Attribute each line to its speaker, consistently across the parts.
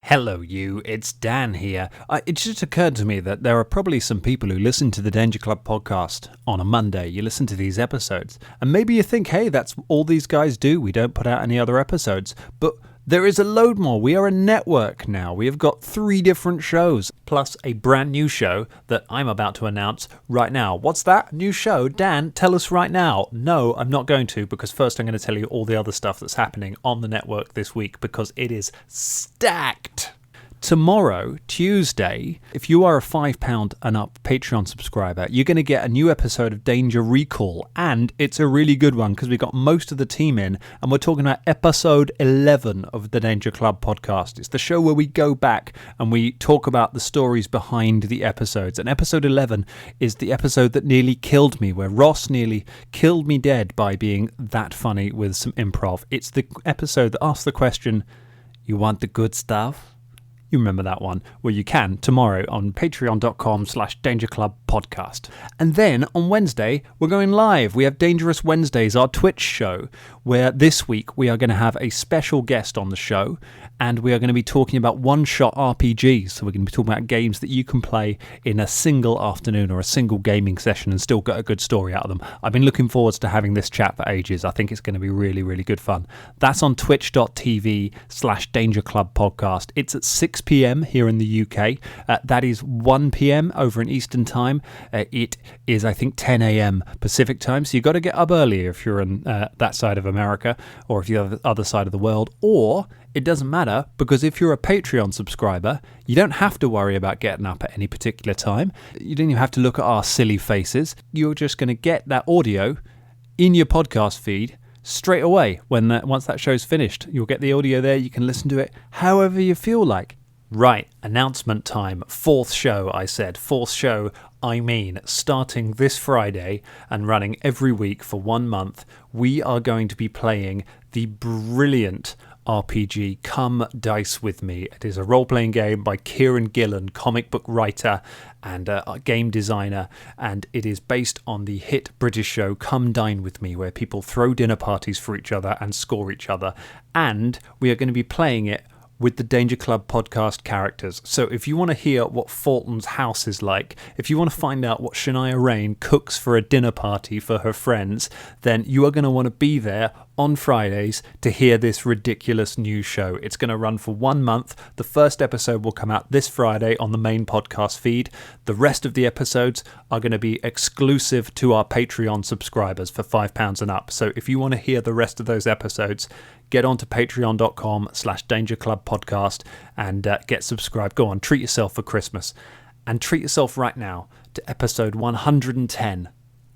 Speaker 1: Hello you, it's Dan here. It just occurred to me that there are probably some people who listen to the Danger Club podcast on a Monday. You listen to these episodes, and maybe you think, hey, that's all these guys do. We don't put out any other episodes. But there is a load more. We are a network now. We have got 3 different shows, plus a brand new show that I'm about to announce right now. What's that? New show? Dan, tell us right now. No, I'm not going to, because first I'm going to tell you all the other stuff that's happening on the network this week, because it is stacked. Tomorrow, Tuesday, if you are a £5 and up Patreon subscriber, you're going to get a new episode of Danger Recall, and it's a really good one because we got most of the team in, and we're talking about episode 11 of the Danger Club podcast. It's the show where we go back and we talk about the stories behind the episodes, and episode 11 is the episode that nearly killed me, where Ross nearly killed me dead by being that funny with some improv. It's the episode that asks the question, you want the good stuff? You remember that one, where you can tomorrow on patreon.com/dangerclubpodcast. And then on Wednesday, we're going live. We have Dangerous Wednesdays, our Twitch show, where this week we are going to have a special guest on the show, and we are going to be talking about one-shot RPGs. So we're going to be talking about games that you can play in a single afternoon or a single gaming session and still get a good story out of them. I've been looking forward to having this chat for ages. I think it's going to be really, really good fun. That's on twitch.tv/dangerclubpodcast. It's at 6 p.m. here in the UK. That is 1 p.m. over in Eastern Time. It is, I think, 10 a.m. Pacific Time. So you've got to get up earlier if you're on that side of America, or if you're on the other side of the world, or it doesn't matter, because if you're a Patreon subscriber, you don't have to worry about getting up at any particular time. You don't even have to look at our silly faces. You're just going to get that audio in your podcast feed straight away. Once that show's finished, you'll get the audio there. You can listen to it however you feel like. Right, announcement time. 4th show, I said. 4th show, I mean, starting this Friday and running every week for 1 month, we are going to be playing the brilliant RPG Come Dice With Me. It is a role-playing game by Kieran Gillen, comic book writer and a game designer, and it is based on the hit British show Come Dine With Me, where people throw dinner parties for each other and score each other, and we are going to be playing it with the Danger Club podcast characters. So if you want to hear what Fulton's house is like, if you want to find out what Shania Rain cooks for a dinner party for her friends, then you are going to want to be there on Fridays to hear this ridiculous new show. It's going to run for 1 month. The first episode will come out this Friday on the main podcast feed. The rest of the episodes are going to be exclusive to our Patreon subscribers for £5 and up. So if you want to hear the rest of those episodes, get on to patreon.com/dangerclubpodcast and get subscribed. Go on, treat yourself for Christmas. And treat yourself right now to episode 110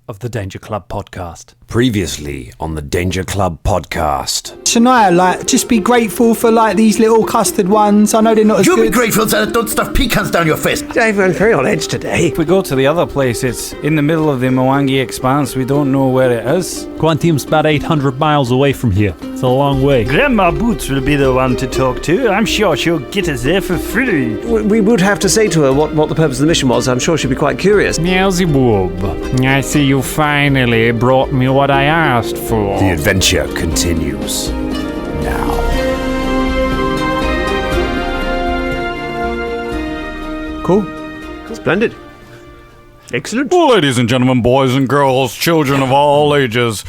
Speaker 1: of the Danger Club podcast.
Speaker 2: Previously on the Danger Club podcast.
Speaker 3: Shania, just be grateful for these little custard ones. I know they're not as good.
Speaker 4: You'll be grateful that I don't stuff pecans down your face.
Speaker 5: Everyone's very on edge today.
Speaker 6: If we go to the other place, it's in the middle of the Mwangi Expanse. We don't know where it is.
Speaker 1: Quantium's about 800 miles away from here. It's a long way.
Speaker 7: Grandma Boots will be the one to talk to. I'm sure she'll get us there for free.
Speaker 5: We would have to say to her what the purpose of the mission was. I'm sure she'd be quite curious.
Speaker 8: Beelzebub, I see you finally brought me what I asked for.
Speaker 2: The adventure continues now.
Speaker 3: Cool.
Speaker 5: Splendid. Excellent.
Speaker 6: Ladies and gentlemen, boys and girls, children of all ages,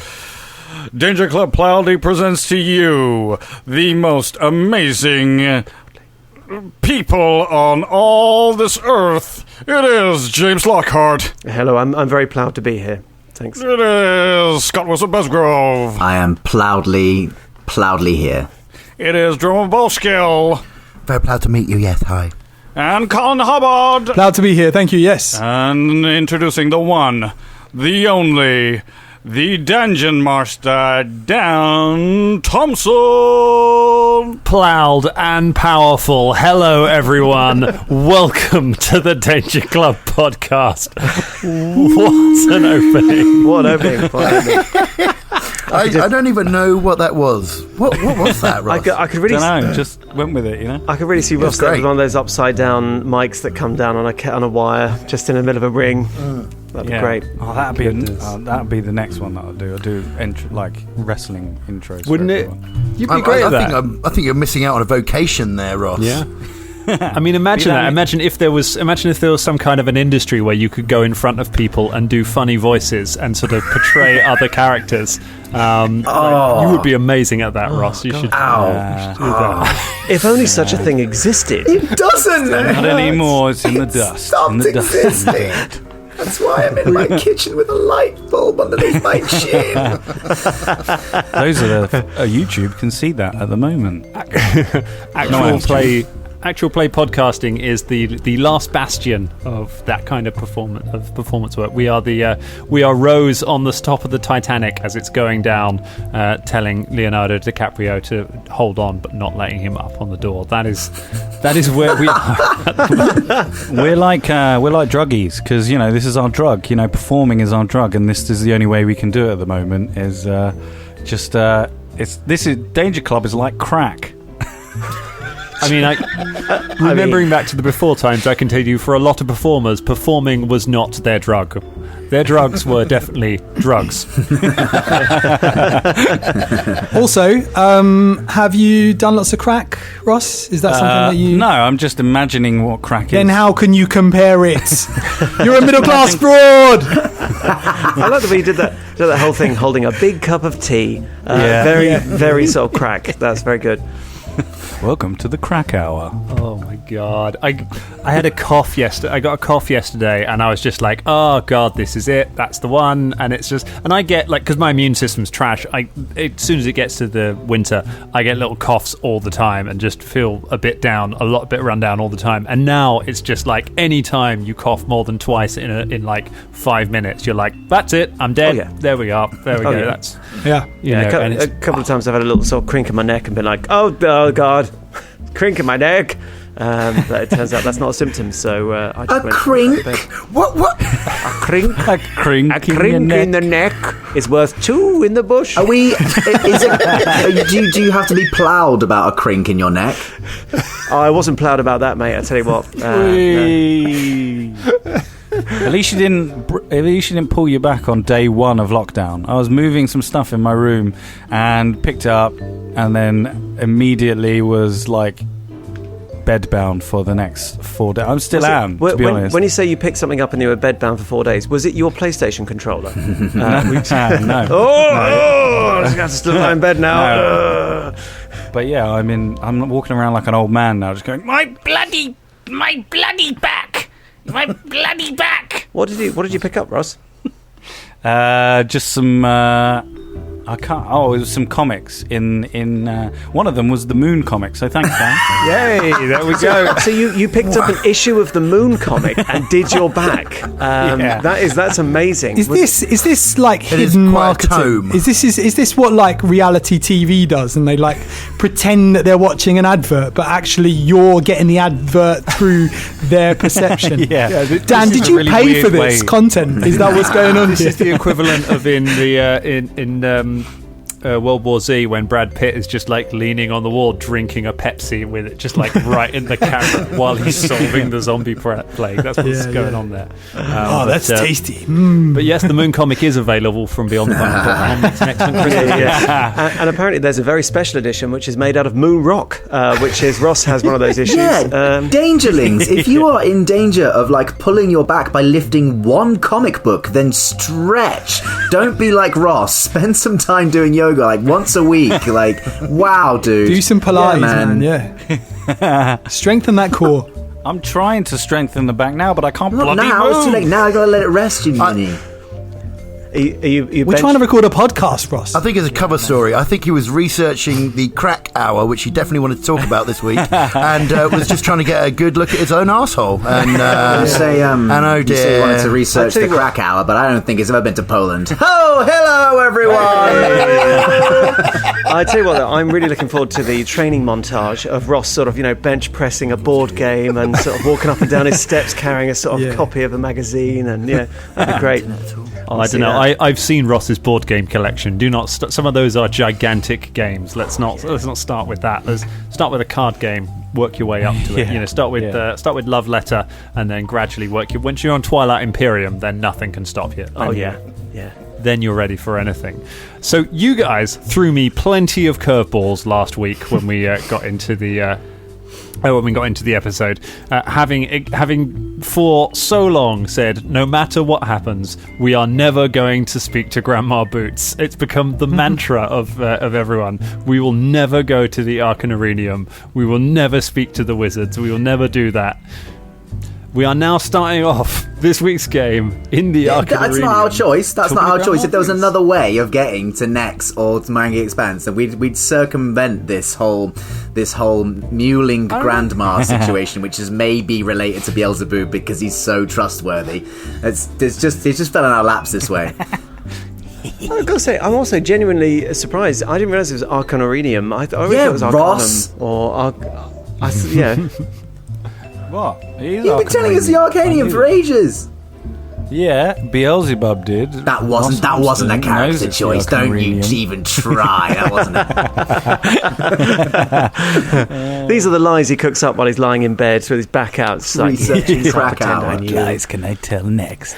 Speaker 6: Danger Club proudly presents to you the most amazing people on all this earth. It is James Lockhart.
Speaker 5: Hello, I'm very proud to be here. Thanks.
Speaker 6: It is Scott Wilson-Besgrove.
Speaker 4: I am proudly here.
Speaker 6: It is Drummer Bolskill.
Speaker 4: Very proud to meet you, yes, hi.
Speaker 6: And Colin Hubbard.
Speaker 3: Proud to be here, thank you, yes.
Speaker 6: And introducing the one, the only, the Dungeon Master, Dan Thompson.
Speaker 1: Proud and powerful. Hello, everyone. Welcome to the Danger Club podcast. What an opening.
Speaker 5: What an opening.
Speaker 4: I don't even know what that was. What was that, Ross?
Speaker 5: I could really...
Speaker 6: I don't know, just went with it, you know?
Speaker 5: I could really see Ross there with one of those upside-down mics that come down on a wire, just in the middle of a ring. That'd be great.
Speaker 6: Oh, that'd be the next one that I'll do. I'll do wrestling intros.
Speaker 1: Wouldn't it? You'd be great at that.
Speaker 4: I think you're missing out on a vocation there, Ross.
Speaker 1: Yeah. I mean, imagine that. Imagine if there was some kind of an industry where you could go in front of people and do funny voices and sort of portray other characters. You would be amazing at that, Ross. You should do that.
Speaker 5: If only such a thing existed.
Speaker 3: It doesn't.
Speaker 6: Not anymore. It's in the dust.
Speaker 3: Stopped existing. That's why I'm in my kitchen with a light bulb underneath my chin.
Speaker 6: Those are YouTube can see that at the moment.
Speaker 1: Actual play podcasting is the last bastion of that kind of performance work. We are Rose on the top of the Titanic as it's going down, telling Leonardo DiCaprio to hold on, but not letting him up on the door. That is where we are.
Speaker 6: We're like druggies, because this is our drug. Performing is our drug, and this is the only way we can do it at the moment. Danger Club is like crack.
Speaker 1: I mean, remembering back to the before times, I can tell you for a lot of performers, performing was not their drug. Their drugs were definitely drugs.
Speaker 3: Also, have you done lots of crack, Ross? Is that something that you...
Speaker 6: No, I'm just imagining what crack is.
Speaker 3: Then how can you compare it? You're a middle-class fraud!
Speaker 5: I like the way you did that whole thing, holding a big cup of tea. Very sort of crack. That's very good.
Speaker 6: Welcome to the crack hour.
Speaker 1: Oh my god. I had a cough yesterday. I got a cough yesterday and I was just like, oh god, this is it. That's the one. And it's just, and I get because my immune system's trash. As soon as it gets to the winter, I get little coughs all the time and just feel a bit run down all the time. And now it's just like any time you cough more than twice in like 5 minutes, you're like, that's it. I'm dead. Oh, yeah. There we are. There we go.
Speaker 5: Yeah.
Speaker 1: That's
Speaker 5: a couple of times I've had a little sort of crink in my neck and been like, oh god, crink in my neck. But it turns out that's not a symptom, so I just went
Speaker 3: crink? What?
Speaker 5: A crink?
Speaker 6: A crink
Speaker 5: in the neck is worth 2 in the bush.
Speaker 9: Do you have to be ploughed about a crink in your neck?
Speaker 5: Oh, I wasn't ploughed about that, mate. I tell you what.
Speaker 6: At least you didn't pull you back on day 1 of lockdown. I was moving some stuff in my room and picked it up, and then immediately was like bedbound for the next 4 days. I'm still to be honest.
Speaker 5: When you say you picked something up and you were bedbound for 4 days, was it your PlayStation controller?
Speaker 6: No.
Speaker 5: I just have to still lie in bed now.
Speaker 6: No. But yeah, I'm walking around like an old man now, just going, my bloody back. My bloody back!
Speaker 5: What did you pick up, Ross?
Speaker 6: Just some. It was some comics. In one of them was the Moon comic. So thanks, Dan.
Speaker 1: Yay! There we go.
Speaker 5: So you picked up an issue of the Moon comic and did your back. That's amazing.
Speaker 3: Is this like hidden marketing? Is this what like reality TV does? And they like pretend that they're watching an advert, but actually you're getting the advert through their perception. Dan, did you pay for this content? Is that what's going on?
Speaker 1: This is the equivalent of in World War Z when Brad Pitt is just like leaning on the wall drinking a Pepsi with it just like right in the camera while he's solving the zombie plague. That's what's going on there.
Speaker 3: That's tasty.
Speaker 1: But yes, the Moon comic is available from beyondthebunker.com. It's an excellent Christmas.
Speaker 5: And apparently there's a very special edition which is made out of moon rock, which is Ross has one of those issues.
Speaker 9: Dangerlings, if you are in danger of like pulling your back by lifting one comic book, then stretch. Don't be like Ross. Spend some time doing yoga like once a week. Like, wow, dude.
Speaker 3: Do some Pilates, man. Yeah. Strengthen that core.
Speaker 6: I'm trying to strengthen the back now, but I can't bloody
Speaker 9: now.
Speaker 6: move.
Speaker 9: It's too late. Now I gotta let it rest, you meanie.
Speaker 3: We're trying to record a podcast, Ross.
Speaker 4: I think it's a cover story. I think he was researching the crack hour, which he definitely wanted to talk about this week, and was just trying to get a good look at his own arsehole. And
Speaker 9: you say,
Speaker 4: oh dear.
Speaker 9: You say you wanted to research the crack hour, but I don't think he's ever been to Poland. Oh, hello, everyone!
Speaker 5: I tell you what, though, I'm really looking forward to the training montage of Ross sort of, bench pressing a board game and sort of walking up and down his steps carrying a sort of copy of a magazine, and that'd be great.
Speaker 1: I don't know. I've seen Ross's board game collection. Do not. Some of those are gigantic games. Let's not start with that. Let's start with a card game. Work your way up to it. Start with Love Letter, and then gradually work your. Once you're on Twilight Imperium, then nothing can stop you. Then you're ready for anything. So you guys threw me plenty of curveballs last week when we got into the when we got into the episode, having for so long said, no matter what happens, we are never going to speak to Grandma Boots. It's become the mantra of everyone. We will never go to the Arcanarium. We will never speak to the wizards. We will never do that. We are now starting off this week's game in the Arcanarium.
Speaker 9: That's not our choice. That's not our choice. If there was another way of getting to Nex or to Mangy Expanse, then we'd circumvent this whole mewling grandma situation, which is maybe related to Beelzebub because he's so trustworthy. It's just fell in our laps this way.
Speaker 5: I've got to say, I'm also genuinely surprised. I didn't realise it was Arcanarium. I thought it was Arcanum.
Speaker 9: Ross.
Speaker 5: Yeah.
Speaker 6: What?
Speaker 9: You've been telling us the Arcanium for ages.
Speaker 6: Yeah, Beelzebub did.
Speaker 9: That wasn't a character choice. Don't you even try. That wasn't it.
Speaker 5: These are the lies he cooks up while he's lying in bed with his back out.
Speaker 9: Researching crack hour.
Speaker 7: Guys, can I tell next?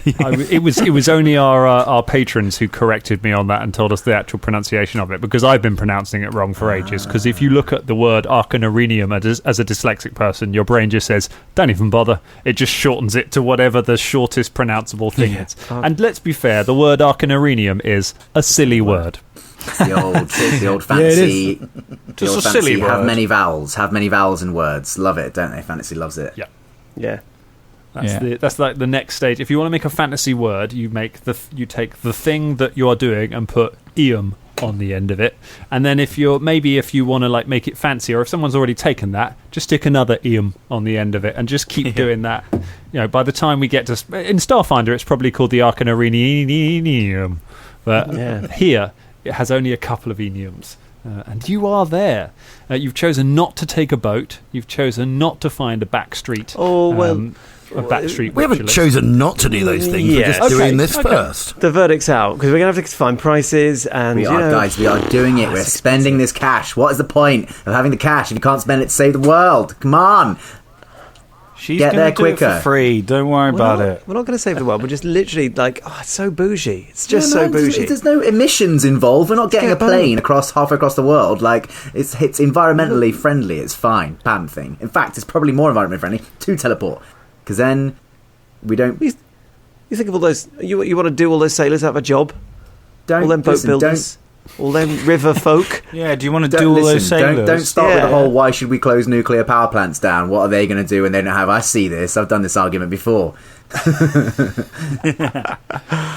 Speaker 1: It was only our patrons who corrected me on that and told us the actual pronunciation of it, because I've been pronouncing it wrong for ages. Because if you look at the word Arcanarium as a dyslexic person, your brain just says, don't even bother. It just shortens it to whatever the shortest pronounceable thing is. And let's be fair, the word Arcanarium is a silly word.
Speaker 9: The old fancy,
Speaker 6: Just a silly word.
Speaker 9: Have many vowels in words. Love it, don't they? Fantasy loves it.
Speaker 5: Yeah.
Speaker 1: That's like the next stage. If you want to make a fantasy word, you take the thing that you are doing and put "ium" on the end of it, and then if you want to like make it fancy, or if someone's already taken that, just stick another "ium" on the end of it, and just keep doing that. By the time we get to in Starfinder, it's probably called the Arcanarium, but here it has only a couple of eniums. And you are there. You've chosen not to take a boat. You've chosen not to find a back street. A back street.
Speaker 4: We haven't chosen not to do those things. We're just doing this first.
Speaker 5: The verdict's out because we're going to have to find prices. And
Speaker 9: we are doing it. We're spending this cash. What is the point of having the cash if you can't spend it to save the world? Come on.
Speaker 6: She's
Speaker 9: get there quicker.
Speaker 6: It for free. Don't worry about it.
Speaker 5: We're not going to save the world. We're just literally like, it's so bougie. It's just so bougie.
Speaker 9: There's no emissions involved. We're not getting a plane halfway across the world. Like it's environmentally friendly. It's fine. Bam thing. In fact, it's probably more environmentally friendly to teleport, because then we don't.
Speaker 5: You think of all those. You want to do all those sailors have a job? All them boat builders. All them river folk.
Speaker 6: Yeah, do you want to do all those sailors?
Speaker 9: Don't start with the whole, why should we close nuclear power plants down? What are they going to do when they don't have... I see this. I've done this argument before.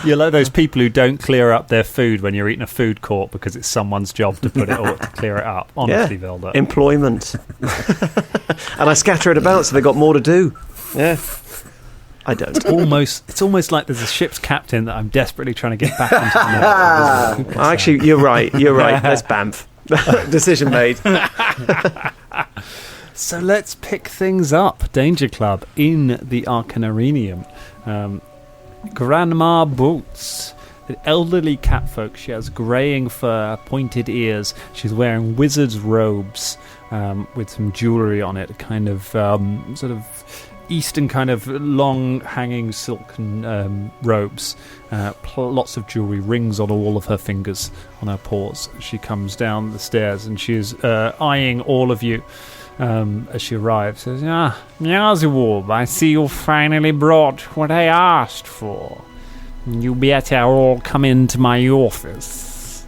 Speaker 1: You're like those people who don't clear up their food when you're eating a food court because it's someone's job to put it or to clear it up. Honestly, Vilda.
Speaker 5: Employment. And I scatter it about so they've got more to do. Yeah. I don't.
Speaker 1: It's almost like there's a ship's captain that I'm desperately trying to get back into the
Speaker 5: Actually, you're right. There's Banff. Decision made.
Speaker 1: So let's pick things up. Danger Club in the Arcanarium. Grandma Boots. An elderly catfolk. She has greying fur, pointed ears. She's wearing wizard's robes with some jewellery on it. Kind of sort of Eastern kind of long hanging silken robes, lots of jewellery, rings on all of her fingers, on her paws. She comes down the stairs and she is eyeing all of you as she arrives. Says,
Speaker 8: Beelzebub, I see you finally brought what I asked for. You better all come into my office.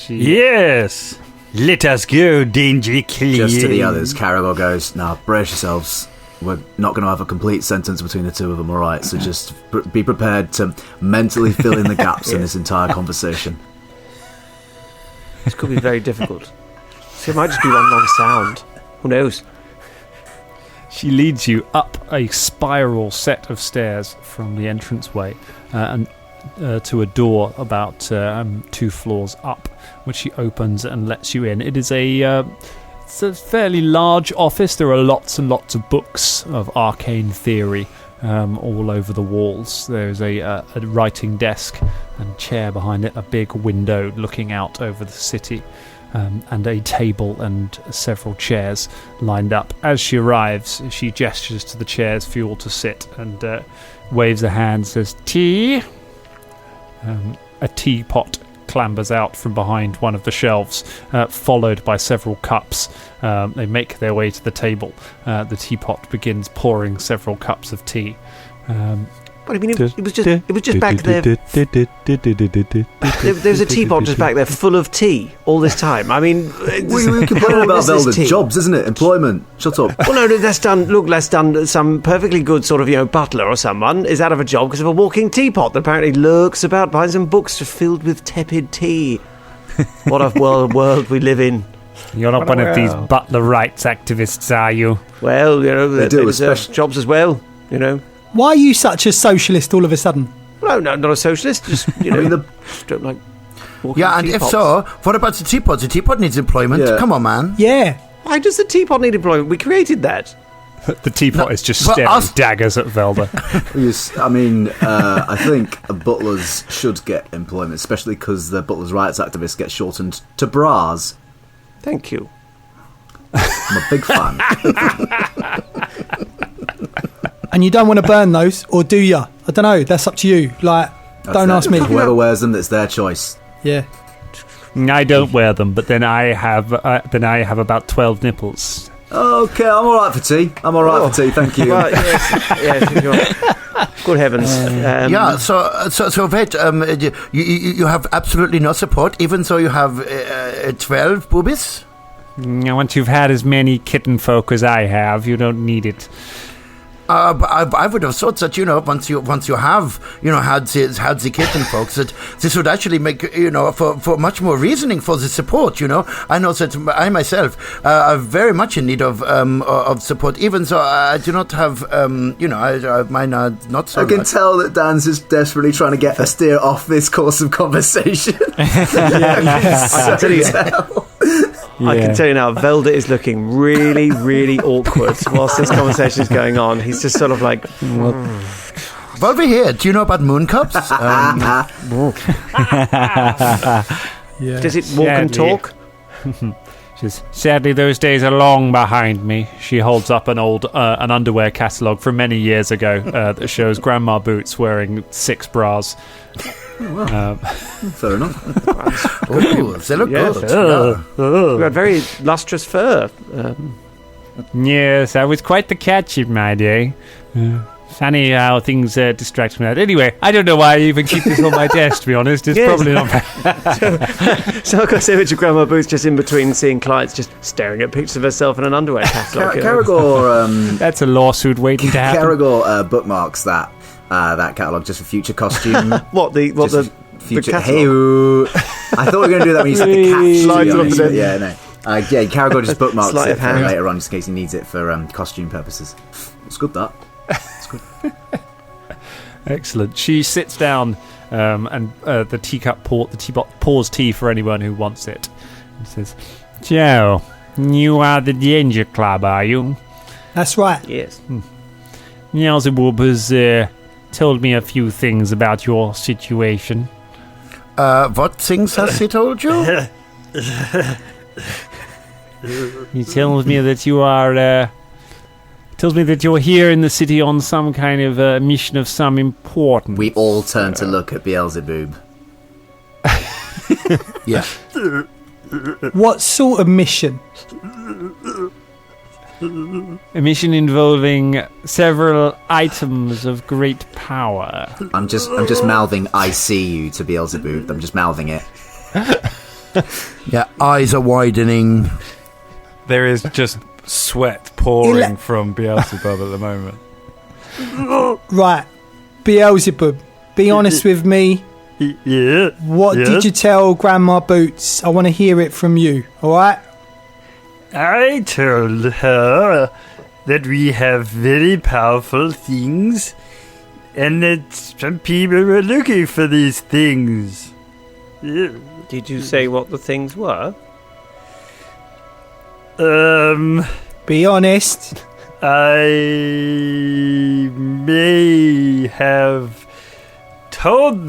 Speaker 7: Yes, let us go, Danger Club.
Speaker 9: Just to the others, Caragor goes, now brace yourselves. We're not going to have a complete sentence between the two of them, all right? So just be prepared to mentally fill in the gaps in this entire conversation.
Speaker 5: This could be very difficult. So it might just be one long sound. Who knows?
Speaker 1: She leads you up a spiral set of stairs from the entranceway and to a door about 2 floors up, which she opens and lets you in. It is it's a fairly large office. There are lots and lots of books of arcane theory all over the walls. There's a writing desk and chair behind it, a big window looking out over the city, and a table and several chairs lined up. As she arrives, she gestures to the chairs for you all to sit and waves a hand, says, "Tea." A teapot clambers out from behind one of the shelves, followed by several cups. They make their way to the table. The teapot begins pouring several cups of tea.
Speaker 5: But I mean, it was just back there. There's a teapot just back there full of tea all this time. I mean,
Speaker 9: we complain about Velda's jobs, isn't it? Employment. Shut up.
Speaker 5: Well, no, that's done. Look, that's done. Some perfectly good sort of, butler or someone is out of a job because of a walking teapot that apparently lurks about behind some books just filled with tepid tea. What a world we live in.
Speaker 8: You're not one of these butler rights activists, are you?
Speaker 5: Well, they deserve jobs as well,
Speaker 3: Why are you such a socialist all of a sudden?
Speaker 5: No, not a socialist. Just don't like.
Speaker 4: Yeah, and
Speaker 5: teapots.
Speaker 4: if so, what about the teapot? The teapot needs employment.
Speaker 9: Yeah.
Speaker 4: Come on, man.
Speaker 3: Yeah.
Speaker 5: Why does the teapot need employment? We created that.
Speaker 1: The teapot is just staring daggers at Velda.
Speaker 9: Yes, I mean, I think butlers should get employment, especially because the butlers' rights activists get shortened to bras.
Speaker 5: Thank you.
Speaker 9: I'm a big fan.
Speaker 3: And you don't want to burn those, or do you? I don't know. That's up to you. Don't ask me.
Speaker 9: Whoever wears them, it's their choice.
Speaker 3: Yeah.
Speaker 1: I don't wear them, but then I have about 12 nipples.
Speaker 9: Okay, I'm all right for tea. Thank you.
Speaker 5: Well, yes. Good heavens.
Speaker 4: So wait, you have absolutely no support, even though you have 12 boobies?
Speaker 8: Once you've had as many kitten folk as I have, you don't need it.
Speaker 4: I would have thought that once you have had the kitten folks, that this would actually make for much more reasoning for the support. I know that I myself are very much in need of support, even though I do not have mine are not so.
Speaker 9: I can tell that Dan's just desperately trying to get a steer off this course of conversation.
Speaker 5: I can tell you now, Velda is looking really, really awkward whilst this conversation is going on. He's just sort of like...
Speaker 4: While we're here, do you know about moon cups?
Speaker 5: Does it walk and talk?
Speaker 8: Sadly, those days are long behind me.
Speaker 1: She holds up an old an underwear catalogue from many years ago that shows Grandma Boots wearing 6 bras.
Speaker 9: Fair enough.
Speaker 4: Ooh, they look good.
Speaker 5: We've got very lustrous fur.
Speaker 8: Yes, I was quite the catch in my day. Funny how things distract me. Anyway, I don't know why I even keep this on my desk, to be honest. It's probably not bad.
Speaker 5: So I've got this image of Grandma Boots just in between seeing clients just staring at pictures of herself in an underwear catalogue.
Speaker 9: Caragor...
Speaker 8: That's a lawsuit waiting to happen.
Speaker 9: Caragor bookmarks that catalogue just for future costume.
Speaker 5: The
Speaker 9: future?
Speaker 5: catalogue?
Speaker 9: I thought we were going to do that when you said the cat.
Speaker 5: Slides it up and
Speaker 9: yeah, no. Caragor just bookmarks
Speaker 5: Sleight
Speaker 9: it
Speaker 5: of
Speaker 9: for
Speaker 5: hand.
Speaker 9: later on, just in case he needs it for costume purposes. It's good, that. It's good.
Speaker 1: Excellent. She sits down and the teapot pours tea for anyone who wants it. And says,
Speaker 8: Joe, you are the Danger Club, are you?
Speaker 3: That's right.
Speaker 5: Yes.
Speaker 8: Beelzebub has told me a few things about your situation.
Speaker 4: What things has he told you?
Speaker 8: He tells me that you are... tells me that you're here in the city on some kind of mission of some importance.
Speaker 9: We all turn to look at Beelzebub.
Speaker 4: Yeah.
Speaker 3: What sort of mission?
Speaker 8: A mission involving several items of great power.
Speaker 9: I'm just mouthing "I see you" to Beelzebub. I'm just mouthing it.
Speaker 4: Yeah, eyes are widening.
Speaker 6: There is just sweat pouring from Beelzebub at the moment.
Speaker 3: Right. Beelzebub, be honest with me.
Speaker 7: Yeah.
Speaker 3: What did you tell Grandma Boots? I want to hear it from you, alright?
Speaker 7: I told her that we have very powerful things and that some people were looking for these things. Yeah.
Speaker 5: Did you say what the things were?
Speaker 3: Be honest.
Speaker 7: I may have told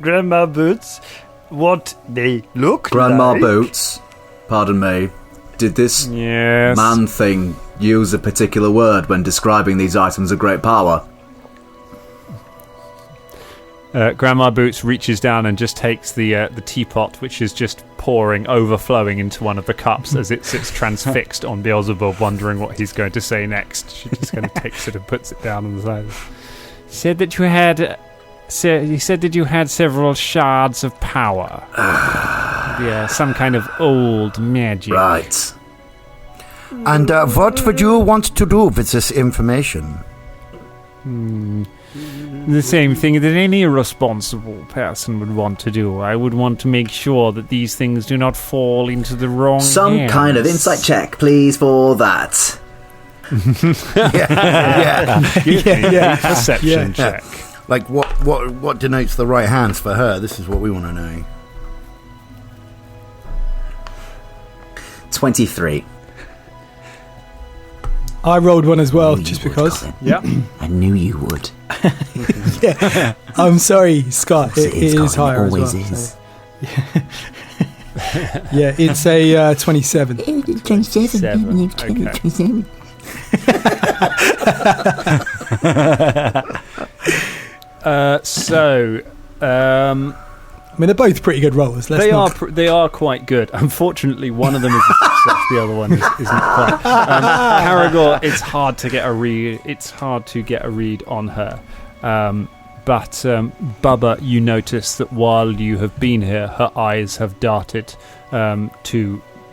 Speaker 7: Grandma Boots what they look
Speaker 9: Grandma
Speaker 7: like.
Speaker 9: Boots, pardon me, did this man thing use a particular word when describing these items of great power?
Speaker 1: Grandma Boots reaches down and just takes the teapot, which is just overflowing into one of the cups as it sits transfixed on Beelzebub, wondering what he's going to say next. She just kind of takes it and puts it down on the side. Said that you had several shards of power. Yeah, some kind of old magic.
Speaker 9: Right.
Speaker 4: And what would you want to do with this information?
Speaker 8: The same thing that any responsible person would want to do. I would want to make sure that these things do not fall into the wrong hands.
Speaker 9: Kind of insight check, please, for that.
Speaker 1: Yeah. Perception check.
Speaker 4: Like what denotes the right hands for her? This is what we want to know.
Speaker 9: 23.
Speaker 3: I rolled one as well, just because.
Speaker 1: Yeah.
Speaker 9: I knew you would.
Speaker 3: Yeah. I'm sorry, Scott. It is higher as well.
Speaker 9: Always is.
Speaker 3: So, yeah, it's a 27.
Speaker 9: 27.
Speaker 3: I mean, they're both pretty good rollers.
Speaker 1: They are quite good. Unfortunately, one of them is a success. The other one is not quite. Caragor, it's hard to get a read. It's hard to get a read on her. But Bubba, you notice that while you have been here, her eyes have darted to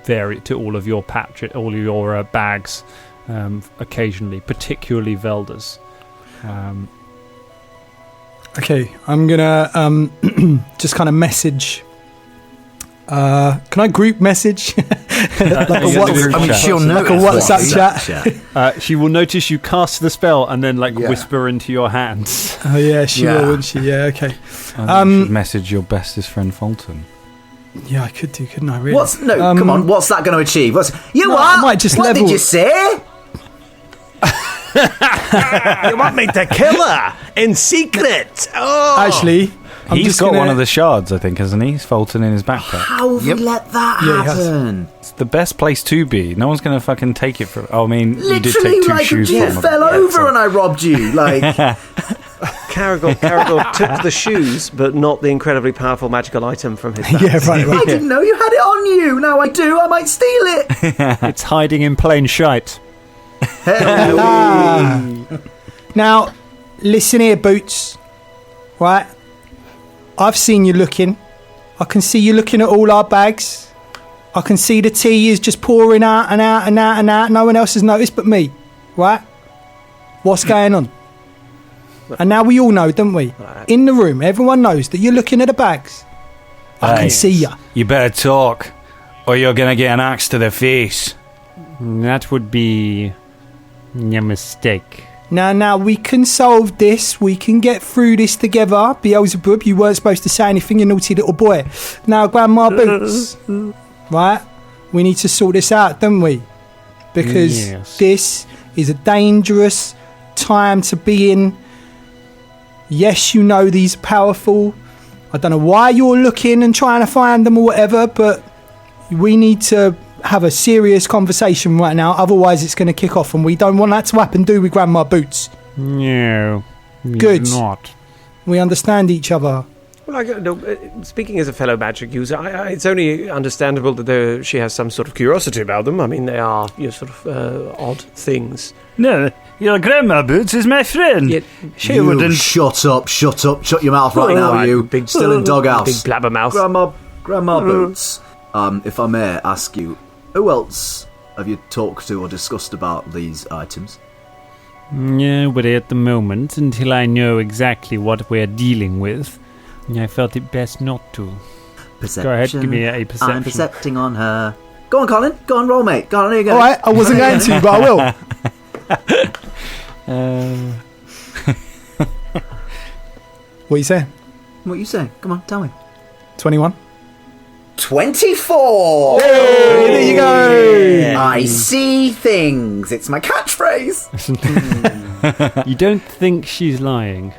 Speaker 1: all of your bags, occasionally, particularly Velda's.
Speaker 3: Okay, I'm gonna just kind of message. Can I group message? Like a WhatsApp chat.
Speaker 1: She will notice you cast the spell and then whisper into your hands.
Speaker 3: Oh yeah, she will, wouldn't she? Yeah, okay.
Speaker 6: You should message your bestest friend Fulton.
Speaker 3: Yeah, I could do, couldn't I? Really?
Speaker 9: Come on. What's that going to achieve? What did you say?
Speaker 5: You want me to kill her in secret? Oh.
Speaker 3: Actually,
Speaker 6: he's got one of the shards, I think, hasn't he? He's Fulton in his backpack.
Speaker 9: How have we let that happen?
Speaker 6: It's the best place to be. No one's going to fucking take it from... I mean,
Speaker 9: literally,
Speaker 6: you did take two shoes from him.
Speaker 9: You fell over and I robbed you.
Speaker 5: Caragor took the shoes, but not the incredibly powerful magical item from his bag.
Speaker 3: Yeah, right.
Speaker 9: I didn't know you had it on you. Now I do. I might steal it.
Speaker 1: It's hiding in plain sight.
Speaker 3: Now, listen here, Boots. Right? I've seen you looking. I can see you looking at all our bags. I can see the tea is just pouring out and out and out and out. No one else has noticed but me. Right? What's going on? And now we all know, don't we? In the room, everyone knows that you're looking at the bags. I can see you.
Speaker 6: You better talk, or you're going to get an axe to the face.
Speaker 8: That would be a mistake.
Speaker 3: Now, we can solve this. We can get through this together. Beelzebub, you weren't supposed to say anything, you naughty little boy. Now, Grandma Boots, right? We need to sort this out, don't we? Because this is a dangerous time to be in. Yes, you know these are powerful. I don't know why you're looking and trying to find them or whatever, but we need to have a serious conversation right now. Otherwise, it's going to kick off, and we don't want that to happen, do we, Grandma Boots?
Speaker 8: No.
Speaker 3: Good.
Speaker 8: Not.
Speaker 3: We understand each other.
Speaker 5: Well, speaking as a fellow magic user, it's only understandable that she has some sort of curiosity about them. I mean, they are odd things.
Speaker 7: No, your Grandma Boots is my friend. She wouldn't...
Speaker 9: Shut up, shut your mouth right now, you. Still in doghouse.
Speaker 5: Big blabbermouth.
Speaker 9: Grandma Boots, if I may ask you, who else have you talked to or discussed about these items?
Speaker 8: Nobody at the moment, until I know exactly what we're dealing with. I felt it best not to.
Speaker 9: Perception.
Speaker 8: Go ahead, give me a perception.
Speaker 9: I'm percepting on her. Go on, Colin. Go on, roll, mate. Go on, there you go.
Speaker 3: All right, I wasn't going to, but I will. What are you saying?
Speaker 9: What are you saying? Come on, tell me.
Speaker 3: 21.
Speaker 9: 24!
Speaker 3: Hey, there you go!
Speaker 9: Yeah. I see things. It's my catchphrase.
Speaker 8: You don't think she's lying.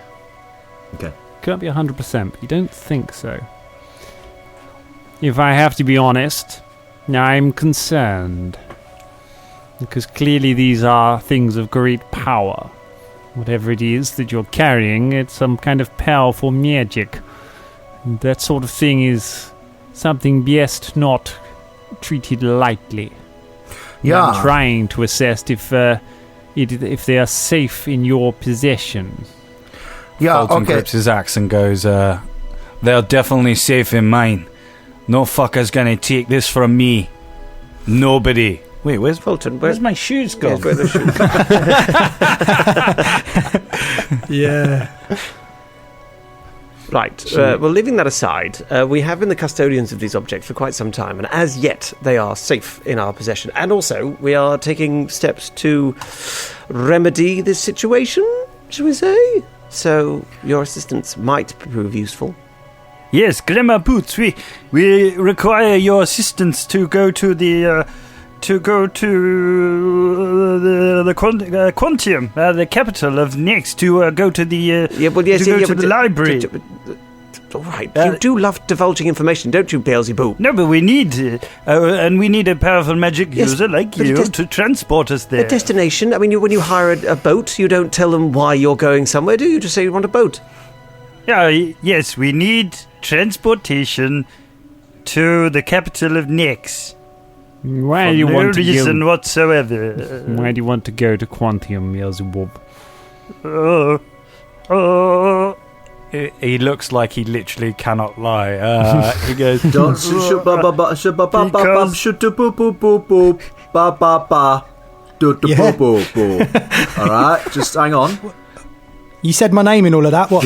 Speaker 9: Okay.
Speaker 8: Can't be 100%, but you don't think so. If I have to be honest, I'm concerned. Because clearly these are things of great power. whatever it is that you're carrying, it's some kind of powerful magic. And that sort of thing is something best not treated lightly.
Speaker 4: Yeah.
Speaker 8: I'm trying to assess if they are safe in your possession.
Speaker 4: Yeah,
Speaker 6: Fulton
Speaker 4: okay.
Speaker 6: grips his axe and goes, they're definitely safe in mine. No fucker's gonna take this from me. Nobody. Wait, where's
Speaker 5: Fulton?
Speaker 6: Where's my shoes gone?
Speaker 5: Where the shoes?
Speaker 3: Yeah.
Speaker 5: Right. Well, leaving that aside, we have been the custodians of these objects for quite some time, and as yet they are safe in our possession. And also, we are taking steps to remedy this situation, shall we say? So, your assistance might prove useful.
Speaker 7: Yes, Grandma Boots, we require your assistance to go to the Quantium, the capital of Nex, to go to the the library.
Speaker 5: All right, you do love divulging information, don't you, Beelzebub?
Speaker 7: No, but we need a powerful magic user like you to transport us there.
Speaker 5: A destination? I mean, when you hire a boat, you don't tell them why you're going somewhere, do you? You just say you want a boat.
Speaker 7: Yeah, yes, we need transportation to the capital of Nex.
Speaker 8: Why do you want to
Speaker 7: reason
Speaker 8: go?
Speaker 7: whatsoever.
Speaker 8: Why do you want to go to Quantium, Beelzebub?
Speaker 6: He looks like he literally cannot lie. He goes,
Speaker 9: Don't shoot ba ba ba shoot ba ba ba ba shoot do boo boo boo boo ba ba ba do do boo boo boo. All right, just hang on.
Speaker 3: You said my name in all of that. What?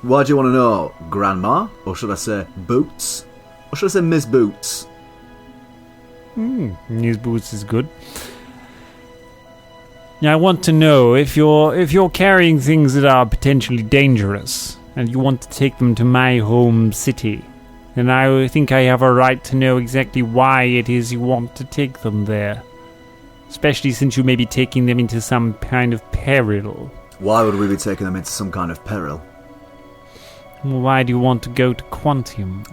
Speaker 9: Why do you want to know, Grandma? Or should I say Boots? Or should I say Miss Boots?
Speaker 8: Miss Boots is good. Now, I want to know if you're carrying things that are potentially dangerous and you want to take them to my home city, then I think I have a right to know exactly why it is you want to take them there. Especially since you may be taking them into some kind of peril.
Speaker 9: Why would we be taking them into some kind of peril?
Speaker 8: Well, why do you want to go to Quantium?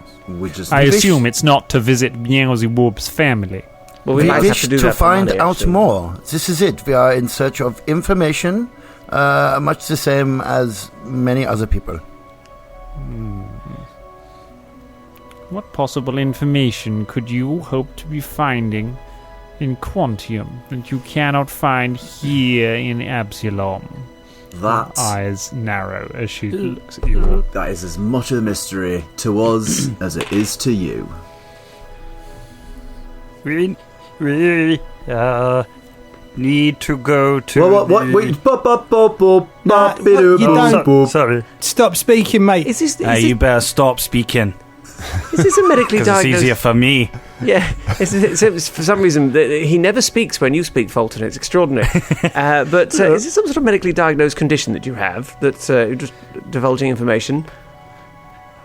Speaker 9: I
Speaker 8: assume it's not to visit Beelzebub's family.
Speaker 5: Well,
Speaker 4: we
Speaker 5: might
Speaker 4: wish
Speaker 5: have to do
Speaker 4: to
Speaker 5: that for
Speaker 4: find
Speaker 5: money,
Speaker 4: out
Speaker 5: actually.
Speaker 4: more. This is it. We are in search of information, much the same as many other people.
Speaker 8: What possible information could you hope to be finding in Quantium that you cannot find here in Absalom?
Speaker 9: That
Speaker 8: Her eyes narrow as she looks at you all.
Speaker 9: That is as much of a mystery to us as it is to you.
Speaker 7: We need to go to.
Speaker 9: What? Wait!
Speaker 7: Sorry.
Speaker 3: Stop speaking, mate.
Speaker 6: you better stop speaking.
Speaker 5: Is this a medically
Speaker 6: Because it's
Speaker 5: diagnosed?
Speaker 6: easier for me.
Speaker 5: Yeah, it's for some reason he never speaks when you speak, Fulton. It's extraordinary. But is this some sort of medically diagnosed condition that you have that's just divulging information?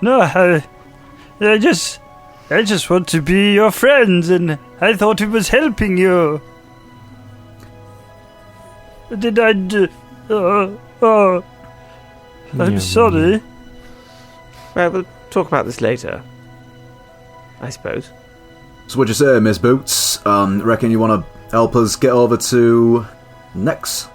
Speaker 7: No, I just want to be your friend, and I thought it was helping you. Did I do? I'm sorry.
Speaker 5: Well, we'll talk about this later, I suppose.
Speaker 9: So what'd you say, Miss Boots? Reckon you want to help us get over to Nex?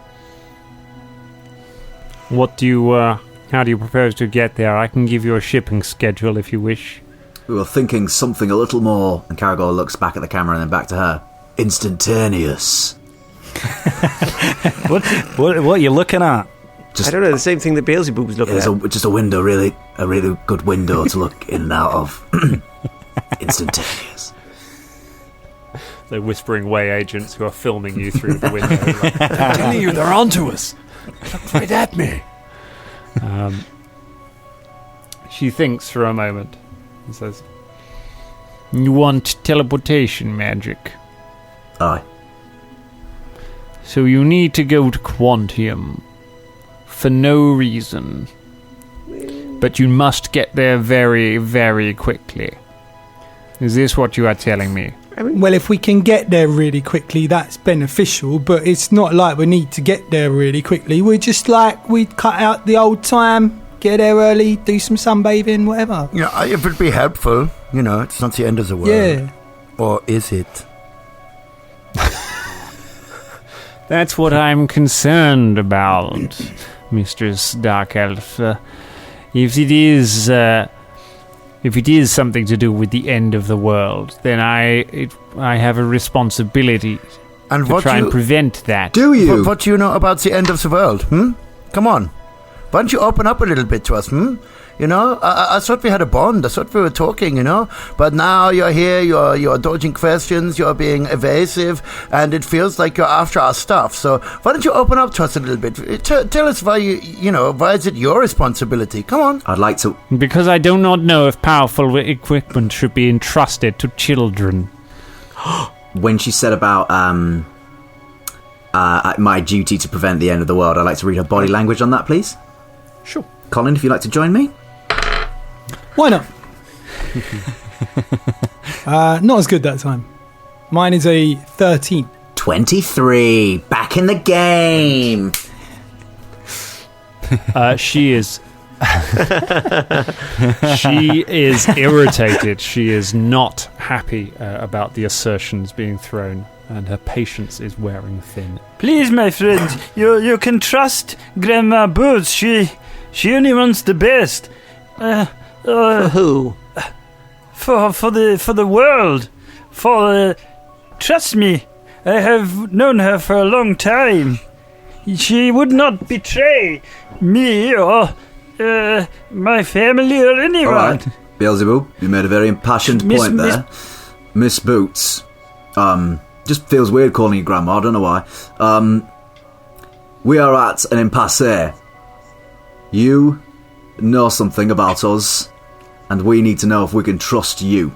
Speaker 8: How do you propose to get there? I can give you a shipping schedule if you wish.
Speaker 9: We were thinking something a little more, and Caragor looks back at the camera and then back to her. Instantaneous.
Speaker 6: What are you looking at?
Speaker 5: I don't know, the same thing that Beelzebub was looking at.
Speaker 9: Just a window, really. A really good window to look in and out of. Instantaneous.
Speaker 8: They're whispering away agents who are filming you through the window. Like,
Speaker 2: I'm telling you, they're onto us. Look right at me.
Speaker 8: She thinks for a moment and says, "You want teleportation magic?
Speaker 9: Aye.
Speaker 8: So you need to go to Quantium for no reason. But you must get there very, very quickly. Is this what you are telling me?"
Speaker 3: Well, if we can get there really quickly, that's beneficial, but it's not like we need to get there really quickly. We're just like, we'd cut out the old time, get there early, do some sunbathing, whatever.
Speaker 4: Yeah, it would be helpful. It's not the end of the world.
Speaker 3: Yeah.
Speaker 4: Or is it?
Speaker 8: That's what I'm concerned about, Mistress Dark Elf. If it is something to do with the end of the world, then I have a responsibility to try and prevent that.
Speaker 4: Do you? What do you know about the end of the world? Come on. Why don't you open up a little bit to us, You know, I thought we had a bond. I thought we were talking, you know. But now you're here, you're dodging questions, you're being evasive, and it feels like you're after our stuff. So why don't you open up to us a little bit? Tell us why why is it your responsibility? Come on.
Speaker 9: I'd like to...
Speaker 8: Because I do not know if powerful equipment should be entrusted to children.
Speaker 9: When she said about my duty to prevent the end of the world, I'd like to read her body language on that, please.
Speaker 8: Sure.
Speaker 9: Colin, if you'd like to join me.
Speaker 3: Why not? Not as good that time. Mine is a 13.
Speaker 9: 23. Back in the game.
Speaker 8: She is... she is irritated. She is not happy about the assertions being thrown, and her patience is wearing thin.
Speaker 7: Please, my friend, you can trust Grandma Boots. She only wants the best.
Speaker 5: For who?
Speaker 7: For the world. Trust me, I have known her for a long time. She would not betray me or my family or anyone.
Speaker 9: All right, Beelzebub, you made a very impassioned point there. Miss Boots. Just feels weird calling you Grandma, I don't know why. We are at an impasse. You know something about us, and we need to know if we can trust you.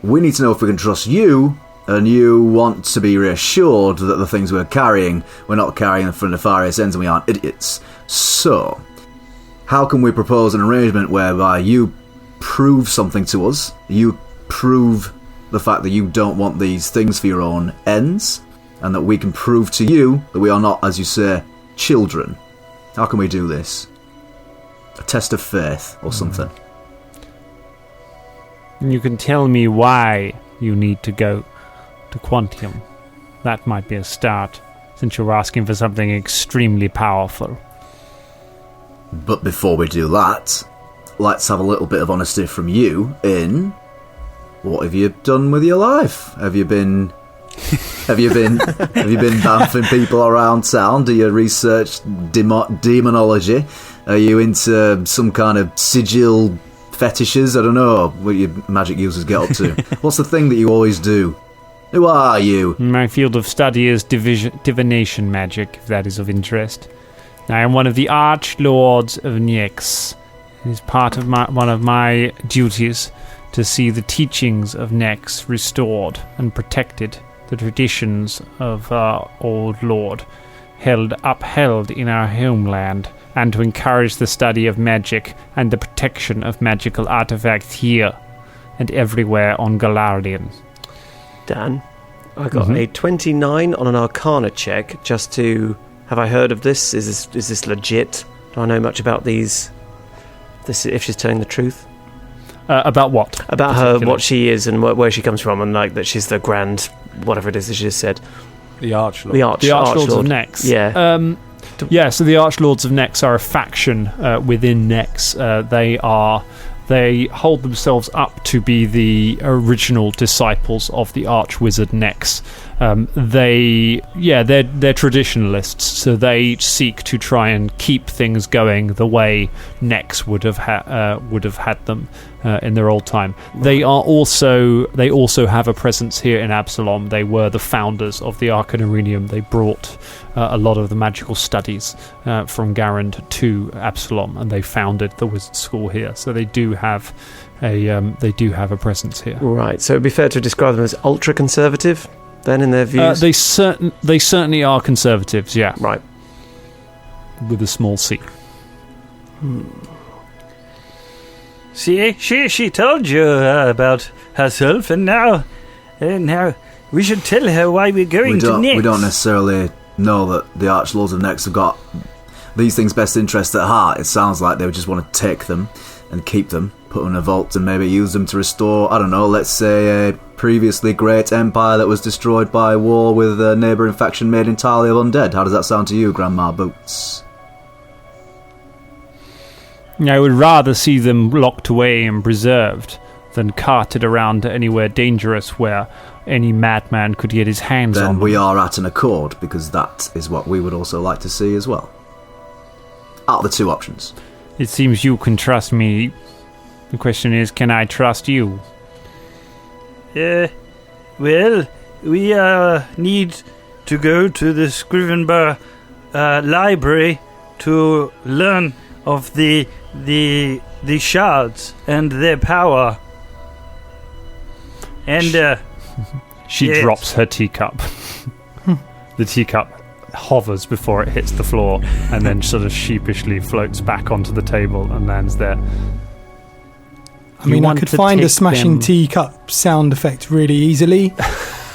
Speaker 9: We need to know if we can trust you, and you want to be reassured that the things we're not carrying them for nefarious ends and we aren't idiots. So, how can we propose an arrangement whereby you prove something to us, you prove the fact that you don't want these things for your own ends, and that we can prove to you that we are not, as you say, children? How can we do this? A test of faith or something.
Speaker 8: You can tell me why you need to go to Quantium. That might be a start, since you're asking for something extremely powerful.
Speaker 9: But before we do that, let's have a little bit of honesty from you in what have you done with your life? Have you been bamfing people around town? Do you research demonology? Are you into some kind of sigil fetishes? I don't know what your magic users get up to. What's the thing that you always do? Who are you?
Speaker 8: My field of study is divination magic, if that is of interest. I am one of the Archlords of Nex. It is part of one of my duties to see the teachings of Nex restored and protected, the traditions of our old lord upheld in our homeland, and to encourage the study of magic and the protection of magical artifacts here and everywhere on Galarian.
Speaker 5: Dan, I got a 29 on an Arcana check just to... Have I heard of this? Is this legit? Do I know much about these? If she's telling the truth?
Speaker 8: About what?
Speaker 5: About her, what she is and where she comes from, and like that she's the grand... whatever it is that she just said.
Speaker 6: The Archlord.
Speaker 8: The Archlords of Nex.
Speaker 5: Yeah.
Speaker 8: So the Archlords of Nex are a faction within Nex. They hold themselves up to be the original disciples of the Archwizard Nex. They're traditionalists, so they seek to try and keep things going the way Nex would have had them in their old time. They also have a presence here in Absalom. They were the founders of the Arcanarium. They brought a lot of the magical studies from Garand to Absalom, and they founded the Wizard School here. So they do have a presence here.
Speaker 5: Right. So it'd be fair to describe them as ultra conservative, then, in their views.
Speaker 8: They certainly are conservatives. Yeah.
Speaker 5: Right.
Speaker 8: With a small c.
Speaker 7: See, she told you about herself, and now we should tell her why we're going to Nex.
Speaker 9: We don't necessarily know that the Archlords of Nex have got these things' best interest at heart. It sounds like they would just want to take them and keep them, put them in a vault, and maybe use them to restore, I don't know, let's say a previously great empire that was destroyed by war with a neighbouring faction made entirely of undead. How does that sound to you, Grandma Boots?
Speaker 8: I would rather see them locked away and preserved than carted around anywhere dangerous where any madman could get his hands on them.
Speaker 9: Then we are at an accord, because that is what we would also like to see as well. Out of the two options.
Speaker 8: It seems you can trust me. The question is, can I trust you?
Speaker 7: Well, we need to go to the Scrivenbar library to learn of the shards and their power. And
Speaker 8: she drops her teacup. The teacup hovers before it hits the floor and then sort of sheepishly floats back onto the table and lands there.
Speaker 3: I mean, I could find a smashing teacup sound effect really easily.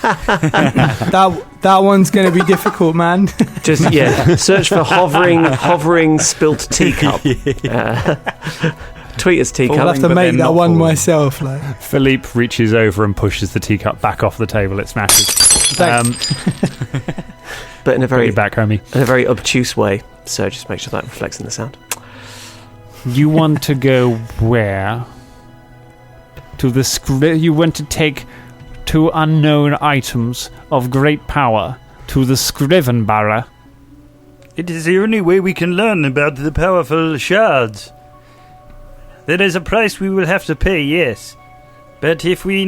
Speaker 3: That one's going to be difficult, man.
Speaker 5: Just search for hovering spilt teacup. Tweet us teacup.
Speaker 3: I'll have to make that one myself. Like.
Speaker 8: Philippe reaches over and pushes the teacup back off the table. It smashes.
Speaker 5: But in a very
Speaker 8: back, homie.
Speaker 5: In a very obtuse way. So just make sure that reflects in the sound.
Speaker 8: You want to go where? To the you want to take 2 unknown items of great power to the Scrivenbar.
Speaker 7: It is the only way we can learn about the powerful shards. There is a price we will have to pay, yes. But if we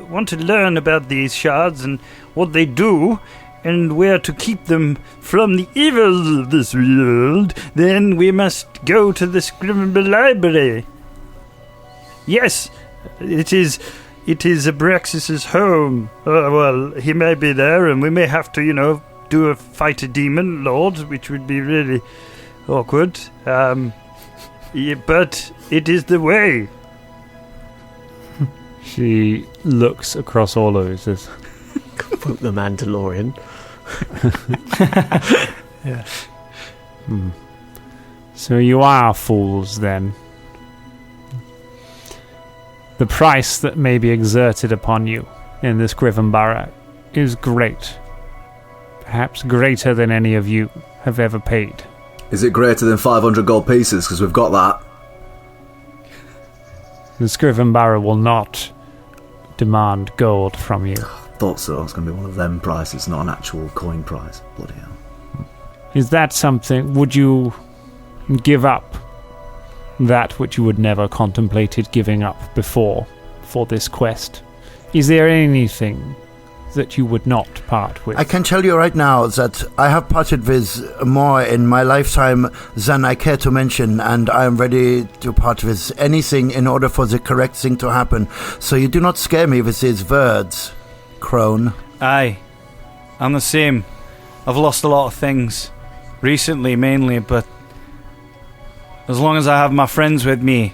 Speaker 7: want to learn about these shards and what they do, and where to keep them from the evils of this world, then we must go to the Scrivenbar library. Yes, it is Abraxas's home. Well, he may be there, and we may have to, do a fight a demon lord, which would be really awkward. But it is the way.
Speaker 8: She looks across all of us as
Speaker 5: quote the Mandalorian.
Speaker 3: Yeah.
Speaker 8: So you are fools, then. The price that may be exerted upon you in this Scrivenbar is great. Perhaps greater than any of you have ever paid.
Speaker 9: Is it greater than 500 gold pieces? Because we've got that.
Speaker 8: The Scrivenbar will not demand gold from you.
Speaker 9: Thought so. It's going to be one of them prices, not an actual coin price. Bloody hell.
Speaker 8: Is that something? Would you give up that which you would never contemplated giving up before for this quest? Is there anything that you would not part with?
Speaker 4: I can tell you right now that I have parted with more in my lifetime than I care to mention, and I am ready to part with anything in order for the correct thing to happen. So you do not scare me with these words, crone.
Speaker 6: Aye, I'm the same. I've lost a lot of things. Recently, mainly, but as long as I have my friends with me,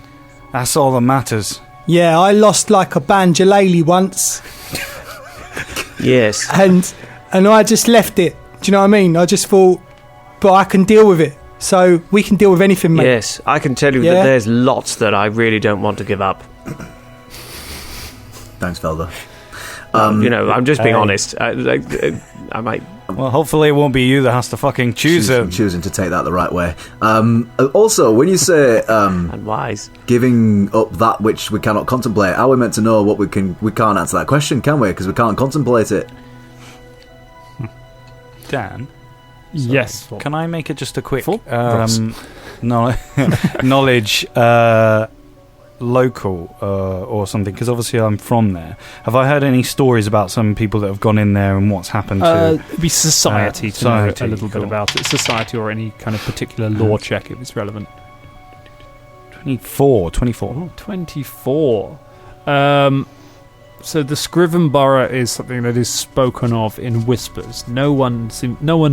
Speaker 6: that's all that matters.
Speaker 3: Yeah, I lost like a banjolele once.
Speaker 5: Yes.
Speaker 3: And I just left it. Do you know what I mean? I just thought, but I can deal with it. So we can deal with anything, mate.
Speaker 5: Yes, I can tell you that there's lots that I really don't want to give up.
Speaker 9: Thanks, Velda.
Speaker 5: I'm just being honest. I might.
Speaker 6: Well, hopefully it won't be you that has to fucking choose it.
Speaker 9: Choosing to take that the right way. Also, when you say
Speaker 5: and wise
Speaker 9: giving up that which we cannot contemplate, how are we meant to know what we can? We can't answer that question, can we? Because we can't contemplate it.
Speaker 6: Dan.
Speaker 8: Yes.
Speaker 6: Can I make it just a quick knowledge local or something? Because obviously I'm from there. Have I heard any stories about some people that have gone in there and what's happened to
Speaker 8: it'd be society to know a little bit about it. Society or any kind of particular law check if it's relevant.
Speaker 6: 24.
Speaker 8: 24. So the Scrivenbar is something that is spoken of in whispers. No one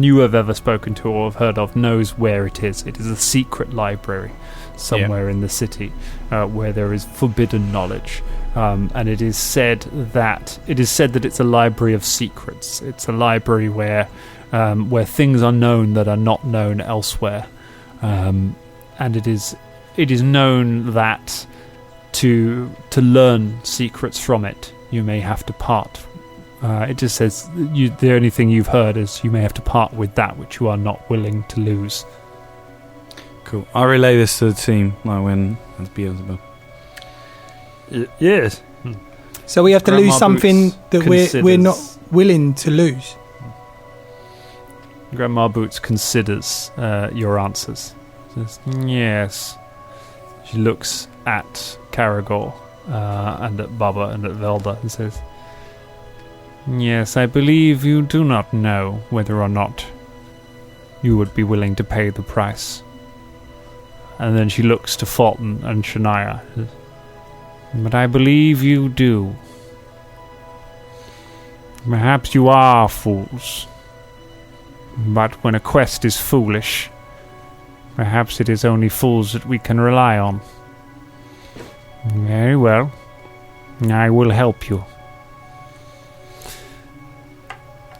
Speaker 8: you have ever spoken to or have heard of knows where it is. It is a secret library somewhere in the city where there is forbidden knowledge. And it is said that it's a library of secrets. It's a library where things are known that are not known elsewhere. And it is
Speaker 1: it is known that to learn secrets from it, you may have to part. It just says the only thing you've heard is you may have to part with that which you are not willing to lose.
Speaker 6: Cool. I'll relay this to the team when it's Beelzebub.
Speaker 7: Yes.
Speaker 3: So we have to
Speaker 1: Grandma
Speaker 3: lose something that we're not willing to lose.
Speaker 1: Grandma Boots considers your answers. Says, yes. She looks at Caragor and at Bubba and at Velda and says, yes, I believe you do not know whether or not you would be willing to pay the price. And then she looks to Fulton and Shania. But I believe you do. Perhaps you are fools. But when a quest is foolish, perhaps it is only fools that we can rely on. Very well. I will help you.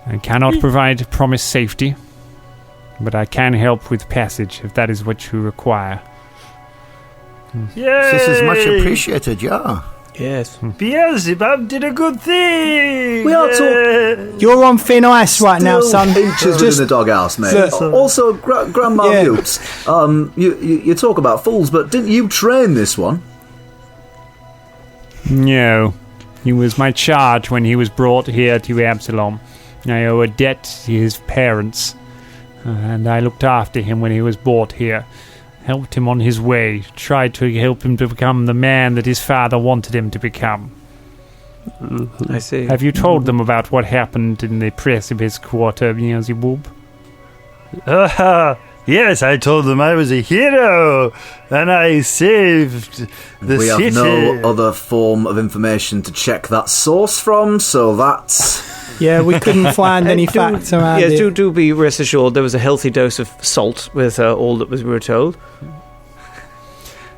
Speaker 1: I cannot provide promised safety, but I can help with passage if that is what you require.
Speaker 7: Yay!
Speaker 4: This is much appreciated, yeah.
Speaker 5: Yes.
Speaker 7: Beelzebub did a good thing!
Speaker 9: We are talking.
Speaker 3: You're on thin ice right now, son.
Speaker 9: Inches within the doghouse, mate. Also, Grandma Boots, you talk about fools, but didn't you train this one?
Speaker 8: No. He was my charge when he was brought here to Absalom. I owe a debt to his parents, and I looked after him when he was brought here. Helped him on his way, tried to help him to become the man that his father wanted him to become.
Speaker 5: I see.
Speaker 8: Have you told them about what happened in the precipice quarter, Beelzebub?
Speaker 7: Yes, I told them I was a hero, and I saved the city.
Speaker 9: We have no other form of information to check that source from, so that's...
Speaker 3: Yeah, we couldn't find any facts around it.
Speaker 5: Yeah, do be rest assured there was a healthy dose of salt with all that we were told.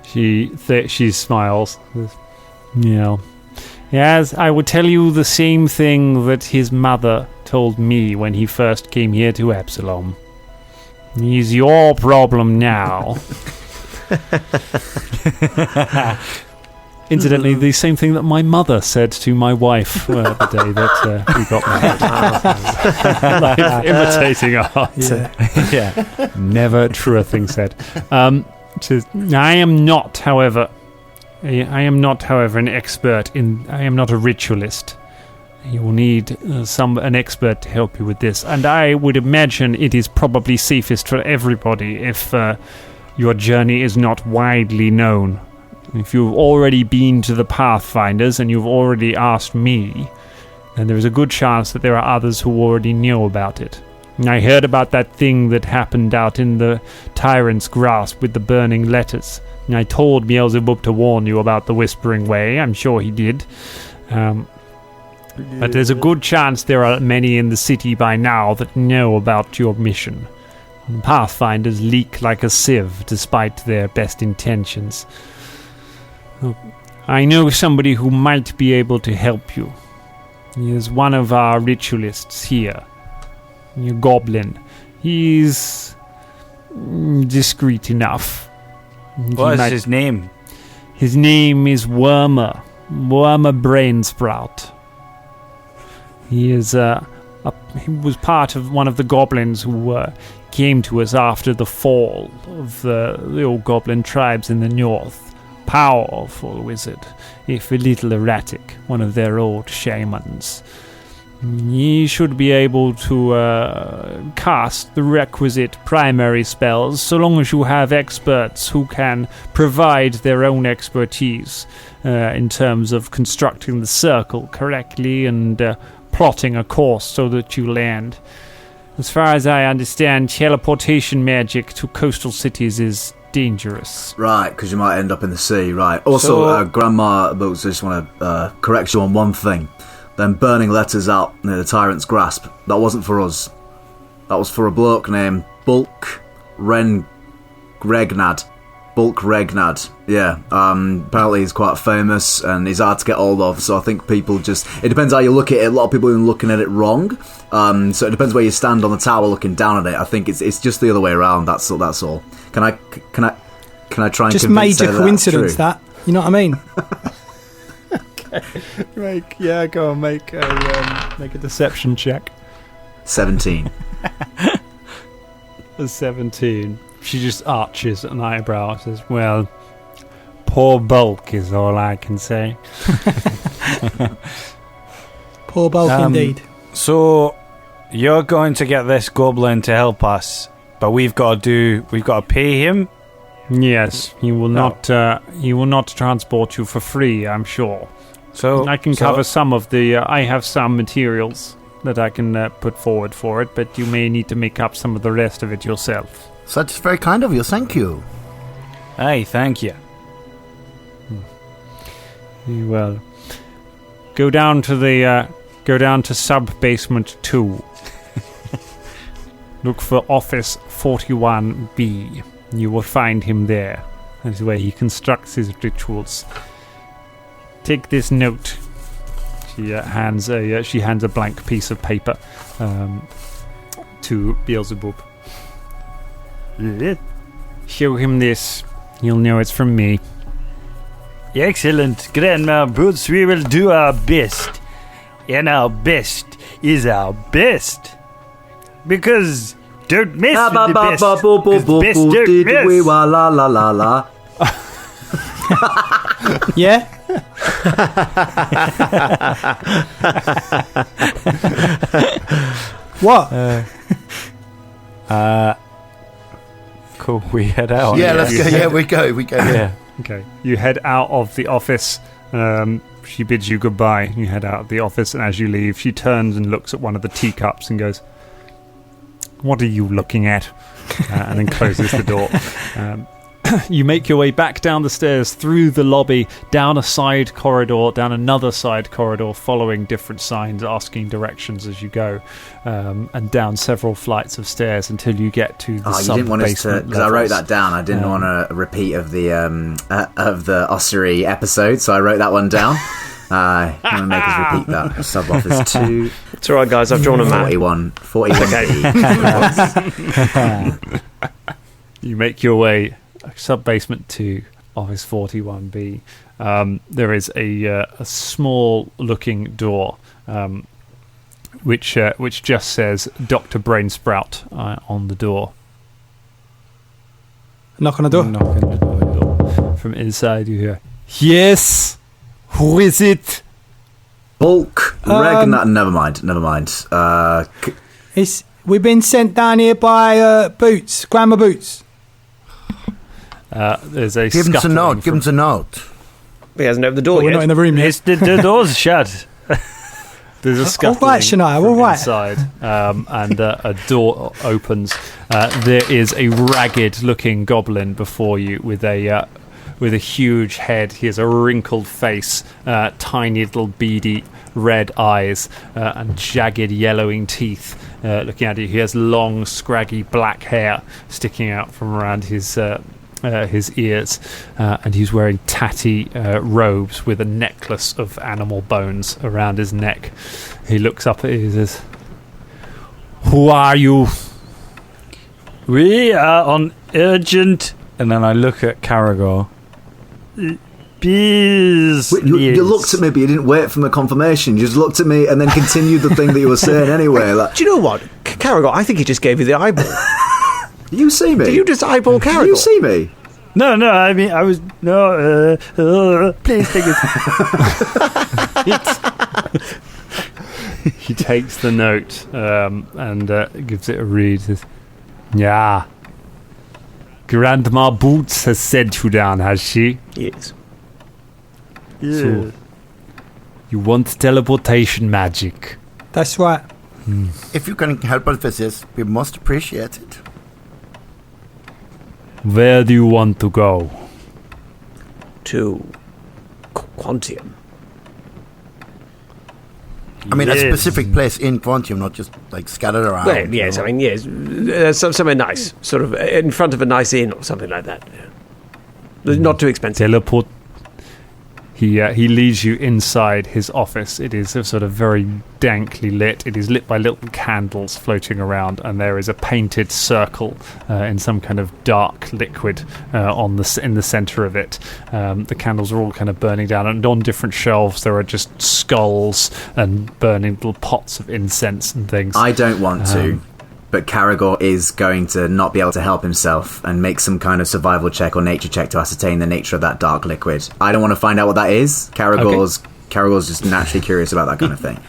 Speaker 1: She smiles. Yeah. Yes, I will tell you the same thing that his mother told me when he first came here to Absalom. He's your problem now. Incidentally, the same thing that my mother said to my wife the day that we got married. Like, imitating art. Yeah. Never truer thing said. I am not, however, an expert in... I am not a ritualist. You will need an expert to help you with this. And I would imagine it is probably safest for everybody if your journey is not widely known. If you've already been to the Pathfinders and you've already asked me, then there is a good chance that there are others who already know about it. I heard about that thing that happened out in the Tyrant's Grasp with the burning letters. I told Beelzebub to warn you about the Whispering Way. I'm sure he did. But there's a good chance there are many in the city by now that know about your mission. Pathfinders leak like a sieve despite their best intentions. I know somebody who might be able to help you. He is one of our ritualists here. A goblin. He's discreet enough.
Speaker 7: What is his name?
Speaker 8: His name is Wormer Brainsprout. He is he was part of one of the goblins who came to us after the fall of the old goblin tribes in the north. Powerful wizard, if a little erratic, one of their old shamans. He should be able to cast the requisite primary spells so long as you have experts who can provide their own expertise in terms of constructing the circle correctly and plotting a course so that you land. As far as I understand, teleportation magic to coastal cities is dangerous.
Speaker 9: Right, because you might end up in the sea, right. Also, Grandma Boots, I just want to correct you on one thing. Them burning letters out near the Tyrant's Grasp, that wasn't for us. That was for a bloke named Bulk Regnad. Yeah, apparently he's quite famous and he's hard to get hold of, so I think people just... It depends how you look at it. A lot of people are looking at it wrong, so it depends where you stand on the tower looking down at it. I think it's just the other way around, that's all. Can I Can I try and
Speaker 3: just
Speaker 9: convince
Speaker 3: major
Speaker 9: her
Speaker 3: coincidence
Speaker 9: that's
Speaker 3: that? You know what I mean?
Speaker 1: Go on, make a deception check.
Speaker 9: true? 17.
Speaker 1: A 17. She just arches an eyebrow and says, well, poor bulk is all I can say.
Speaker 3: Poor bulk indeed.
Speaker 6: So, you're going to get this goblin to help us, but we've got to pay him?
Speaker 8: Yes, he will not transport you for free, I'm sure.
Speaker 6: So
Speaker 8: I can cover some of the... I have some materials that I can put forward for it, but you may need to make up some of the rest of it yourself.
Speaker 4: So that's very kind of you. Thank you.
Speaker 6: Hey, thank you.
Speaker 8: Well, go down to sub-basement 2. Look for office 41B. You will find him there. That's where he constructs his rituals. Take this note. She hands a blank piece of paper to Beelzebub. Show him this. He'll know it's from me.
Speaker 7: Excellent, Grandma Boots. We will do our best. And our best is our best. Because don't mess with the best. 'Cause best don't mess.
Speaker 9: We wa la la la la.
Speaker 3: Yeah? What?
Speaker 6: Cool, we head out.
Speaker 4: Yeah, let's go. Yeah, we go.
Speaker 6: Yeah.
Speaker 8: Okay. You head out of the office. She bids you goodbye. You head out of the office, and as you leave, she turns and looks at one of the teacups and goes, "What are you looking at?" And then closes the door.
Speaker 1: You make your way back down the stairs, through the lobby, down a side corridor, down another side corridor, following different signs, asking directions as you go, and down several flights of stairs until you get to the
Speaker 9: you didn't want us to,
Speaker 1: sub-basement
Speaker 9: because I wrote that down. I didn't want a repeat of the ossuary episode, so I wrote that one down. I'm going to make us repeat that. Sub-office 2.
Speaker 5: It's all right, guys. I've drawn a map.
Speaker 9: 41B.
Speaker 1: You make your way sub-basement to office 41B. There is a small-looking door, which just says Dr. Brainsprout on the door.
Speaker 3: Knock on the door.
Speaker 1: Knock on the door. From inside, you hear, "Yes, who is it?"
Speaker 9: Bulk. Never mind.
Speaker 3: We've been sent down here by Boots, Grandma Boots.
Speaker 1: There's a
Speaker 4: Give him a note. Give him a note.
Speaker 5: He hasn't opened the door
Speaker 3: We're
Speaker 5: yet.
Speaker 3: not in the room yet.
Speaker 7: The door's shut.
Speaker 1: There's a scuffling
Speaker 3: All right, Shania, all right.
Speaker 1: inside, and a door opens. There is a ragged-looking goblin before you with a huge head. He has a wrinkled face, tiny little beady red eyes, and jagged yellowing teeth. Looking at you, he has long, scraggy black hair sticking out from around his ears, and he's wearing tatty robes with a necklace of animal bones around his neck. He looks up at you and says, "Who are you?"
Speaker 7: We are on urgent
Speaker 6: And then I look at Caragor.
Speaker 7: business.
Speaker 9: You looked at me, but you didn't wait for my confirmation. You just looked at me and then continued the thing that you were saying anyway. Like,
Speaker 5: Do you know what? Caragor, I think he just gave you the eyeball.
Speaker 9: you see me?
Speaker 5: Did you just eyeball Caragor?
Speaker 9: You see me?
Speaker 7: No, I mean, I was... No, please take it.
Speaker 1: He takes the note and gives it a read. Says, "Yeah. Grandma Boots has sent you down, has she?
Speaker 5: Yes.
Speaker 7: Yeah.
Speaker 1: So, you want teleportation magic.
Speaker 3: That's right.
Speaker 4: If you can help us with this, we must appreciate it.
Speaker 1: Where do you want to go?"
Speaker 5: To Quantium.
Speaker 4: I mean,
Speaker 7: Yes.
Speaker 4: a specific place in Quantium, not just like scattered around.
Speaker 5: Well, yes, I mean, yes. Somewhere nice. Sort of in front of a nice inn or something like that. Yeah. Not too expensive.
Speaker 1: He leads you inside his office. It is sort of very dankly lit. It is lit by little candles floating around, and there is a painted circle in some kind of dark liquid in the center of it. The candles are all kind of burning down, and on different shelves there are just skulls and burning little pots of incense and things.
Speaker 9: I don't want to, but Caragor is going to not be able to help himself and make some kind of survival check or nature check to ascertain the nature of that dark liquid. I don't want to find out what that is. Caragor's just naturally curious about that kind of thing.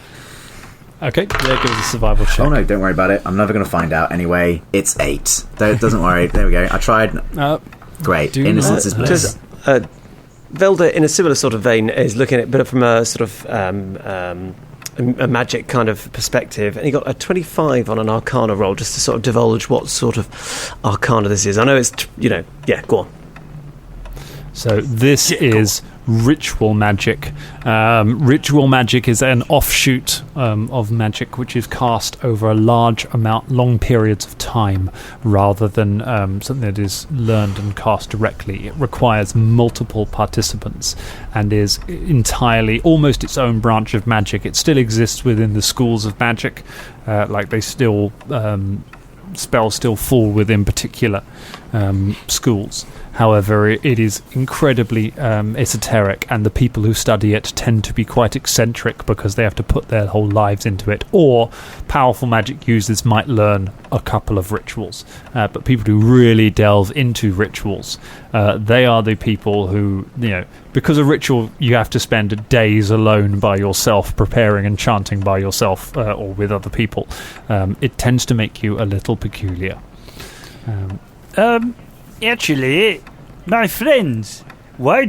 Speaker 1: Okay, yeah, give us a survival check.
Speaker 9: Oh no, don't worry about it. I'm never going to find out anyway. It's 8. Doesn't worry. There we go. I tried. Great. Innocence is bliss.
Speaker 5: Velda, in a similar sort of vein, is looking at it, but from a sort of a magic kind of perspective, and he got a 25 on an Arcana roll just to sort of divulge what sort of Arcana this is. I know it's, go on.
Speaker 1: So this is ritual magic. Ritual magic is an offshoot of magic which is cast over a long periods of time, rather than something that is learned and cast directly. It requires multiple participants and is entirely almost its own branch of magic. It still exists within the schools of magic, spells still fall within particular schools. However, it is incredibly esoteric, and the people who study it tend to be quite eccentric because they have to put their whole lives into it. Or powerful magic users might learn a couple of rituals. But people who really delve into rituals, they are the people who, because a ritual you have to spend days alone by yourself, preparing and chanting by yourself or with other people. It tends to make you a little peculiar.
Speaker 7: Actually, my friends, we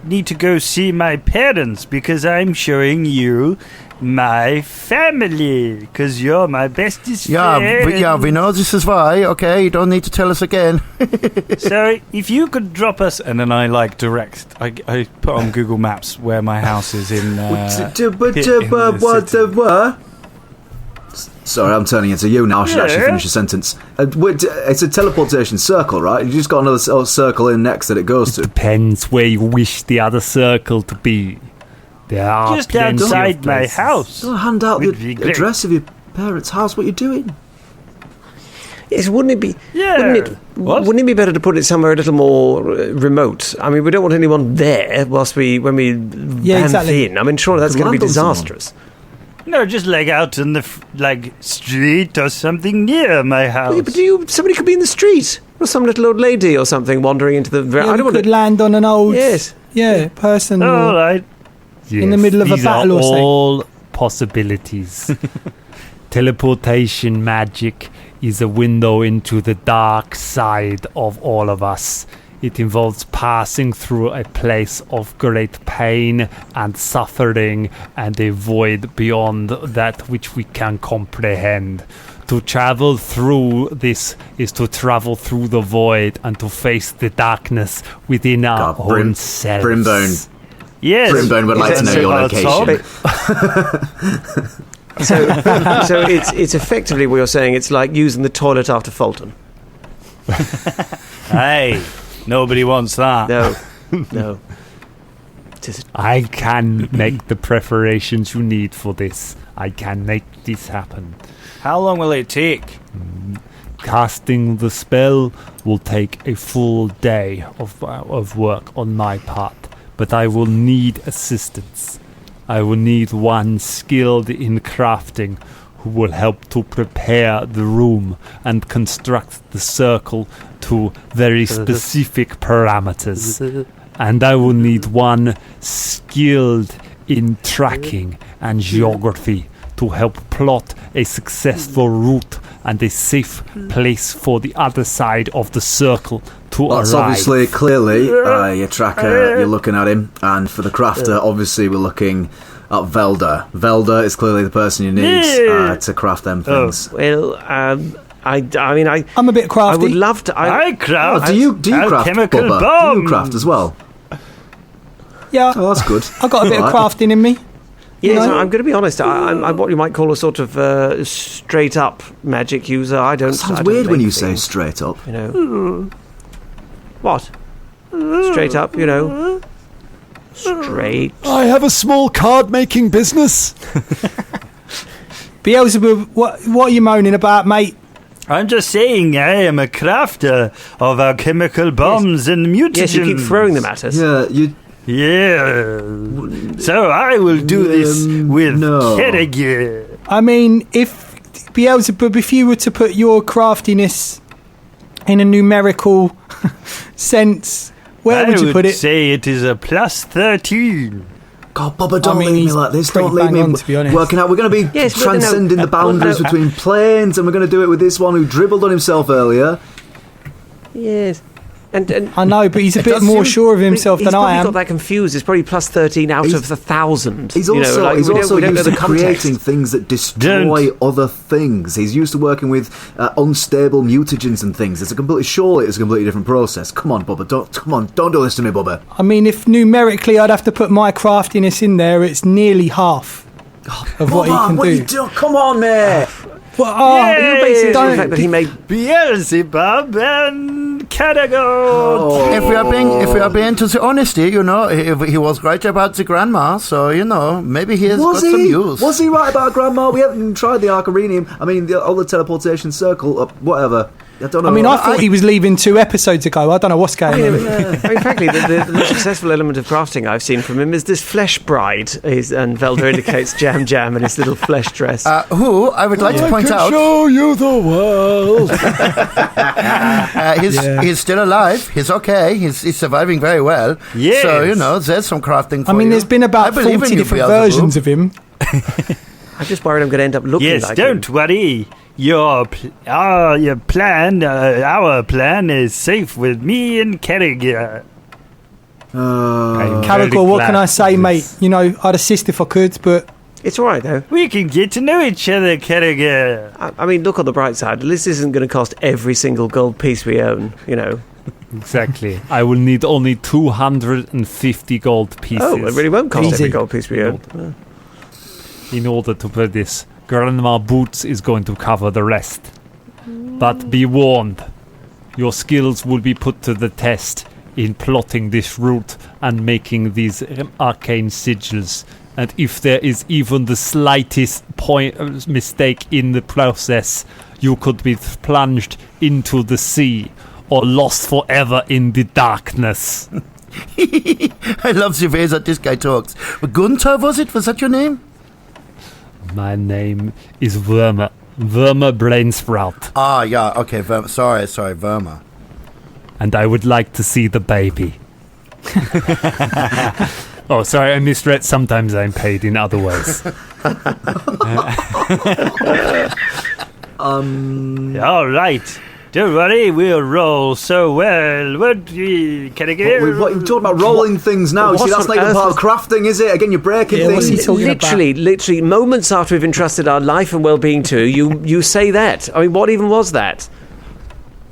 Speaker 7: need to go see my parents because I'm showing you my family because you're my bestest friend.
Speaker 4: We know this is why, okay? You don't need to tell us again.
Speaker 7: So, if you could drop us...
Speaker 6: And then I I put on Google Maps where my house is in...
Speaker 9: Sorry, I'm turning into you now. I should actually finish a sentence. It's a teleportation circle, right? You just got another circle in next that it goes to.
Speaker 8: Depends where you wish the other circle to be. There are
Speaker 7: just outside my house.
Speaker 9: Don't hand out the address of your parents' house. What are you doing?
Speaker 5: Yes, wouldn't it be? Yeah. Wouldn't it be better to put it somewhere a little more remote? I mean, we don't want anyone there when we
Speaker 3: exactly.
Speaker 5: in. I mean, surely that's going to be disastrous.
Speaker 7: No, just out in the street or something near my house.
Speaker 5: Yeah, but somebody could be in the street, or some little old lady or something wandering into the.
Speaker 3: I don't want to land on an old person.
Speaker 7: All right.
Speaker 3: In the middle of a battle or something.
Speaker 8: These are all possibilities. Teleportation magic is a window into the dark side of all of us. It involves passing through a place of great pain and suffering and a void beyond that which we can comprehend. To travel through this is to travel through the void and to face the darkness within our own selves.
Speaker 9: Brimbone.
Speaker 7: Yes.
Speaker 9: Brimbone would like to know your location.
Speaker 5: So it's effectively what you're saying. It's like using the toilet after Fulton.
Speaker 6: Hey. Nobody wants that.
Speaker 5: No.
Speaker 8: I can make the preparations you need for this. I can make this happen.
Speaker 6: How long will it take?
Speaker 8: Casting the spell will take a full day of work on my part, but I will need assistance. I will need one skilled in crafting who will help to prepare the room and construct the circle to very specific parameters. And I will need one skilled in tracking and geography to help plot a successful route and a safe place for the other side of the circle to arrive.
Speaker 9: That's obviously, clearly, your tracker, you're looking at him. And for the crafter, obviously, we're looking at Velda. Velda is clearly the person you need to craft them things.
Speaker 3: I'm a bit crafty.
Speaker 5: I would love to.
Speaker 7: I craft.
Speaker 9: Do you craft,
Speaker 7: chemical
Speaker 9: Bubba?
Speaker 7: bomb.
Speaker 9: Do you craft as well?
Speaker 3: Yeah.
Speaker 9: Oh, that's good.
Speaker 3: I've got a bit of crafting in me.
Speaker 5: Yes, I'm going to be honest. I'm what you might call a sort of straight up magic user.
Speaker 9: Sounds weird when you say straight up.
Speaker 5: What? Straight up, you know. Straight.
Speaker 1: I have a small card-making business.
Speaker 3: Beelzebub, what are you moaning about, mate?
Speaker 7: I'm just saying I am a crafter of alchemical bombs and mutagens.
Speaker 5: Yes, you keep throwing them at us.
Speaker 9: Yeah, you...
Speaker 7: Yeah. So I will do this with Kerrigan.
Speaker 3: I mean, if Beelzebub, if you were to put your craftiness in a numerical sense, where would you put it?
Speaker 7: I would say it is a plus 13.
Speaker 9: God, Bubba, don't leave me like this. Don't leave me
Speaker 3: to be honest.
Speaker 9: working out. We're going to be transcending the boundaries between planes, and we're going to do it with this one who dribbled on himself earlier.
Speaker 5: Yes. And
Speaker 3: I know, but he's a bit more sure of himself than I am.
Speaker 5: He's probably got that confused. It's probably plus 13 out of 1,000.
Speaker 9: He's also, used to creating things that destroy other things. He's used to working with unstable mutagens and things. Surely it's a completely different process. Come on, Bubba. Don't do this to me, Bubba.
Speaker 3: I mean, if numerically I'd have to put my craftiness in there, it's nearly half of what he can do.
Speaker 9: Come on, mate.
Speaker 5: You're basing it on the fact that he made
Speaker 7: Beelzebub and Kerrigan.
Speaker 4: If we are being to the honesty, he was right about the grandma, so maybe he has got some use.
Speaker 9: Was he right about grandma? We haven't tried the Arcarium. I mean, all the teleportation circle, whatever. I don't know.
Speaker 3: I mean, I thought he was leaving 2 episodes ago. I don't know what's going on.
Speaker 5: I mean, frankly, the most successful element of crafting I've seen from him is this flesh bride. And Velda indicates Jam in his little flesh dress.
Speaker 4: Who, I would like to point out...
Speaker 1: show you the world.
Speaker 4: He's still alive. He's okay. He's surviving very well.
Speaker 7: Yes.
Speaker 4: So, there's some crafting for
Speaker 3: I mean,
Speaker 4: you.
Speaker 3: there's been about 40 different versions of him.
Speaker 5: I'm just worried I'm going to end up looking like him.
Speaker 7: Yes, don't worry. Our plan is safe with me and Kerrigan.
Speaker 3: Caragor, what can I say, mate? I'd assist if I could, but...
Speaker 5: It's all right, though.
Speaker 7: We can get to know each other, Kerrigan.
Speaker 5: I mean, look on the bright side. This isn't going to cost every single gold piece we own,
Speaker 8: Exactly. I will need only 250 gold pieces.
Speaker 5: Oh, it really won't cost every gold piece we own.
Speaker 8: In order to put this, Grandma Boots is going to cover the rest. But be warned, your skills will be put to the test in plotting this route and making these arcane sigils. And if there is even the slightest mistake in the process, you could be plunged into the sea or lost forever in the darkness.
Speaker 4: I love the way that this guy talks. Gunther, was that your name?
Speaker 8: My name is Verma. Verma Brainsprout.
Speaker 4: Ah, yeah, okay, sorry, Verma.
Speaker 8: And I would like to see the baby. Oh, sorry, I misread. Sometimes I'm paid in other ways.
Speaker 7: All right. Don't worry, we'll roll so well. What you
Speaker 9: talking about rolling things now? You see, that's not even part of crafting, is it? Again, you're breaking things.
Speaker 5: Literally, moments after we've entrusted our life and well-being to you say that. I mean, what even was that?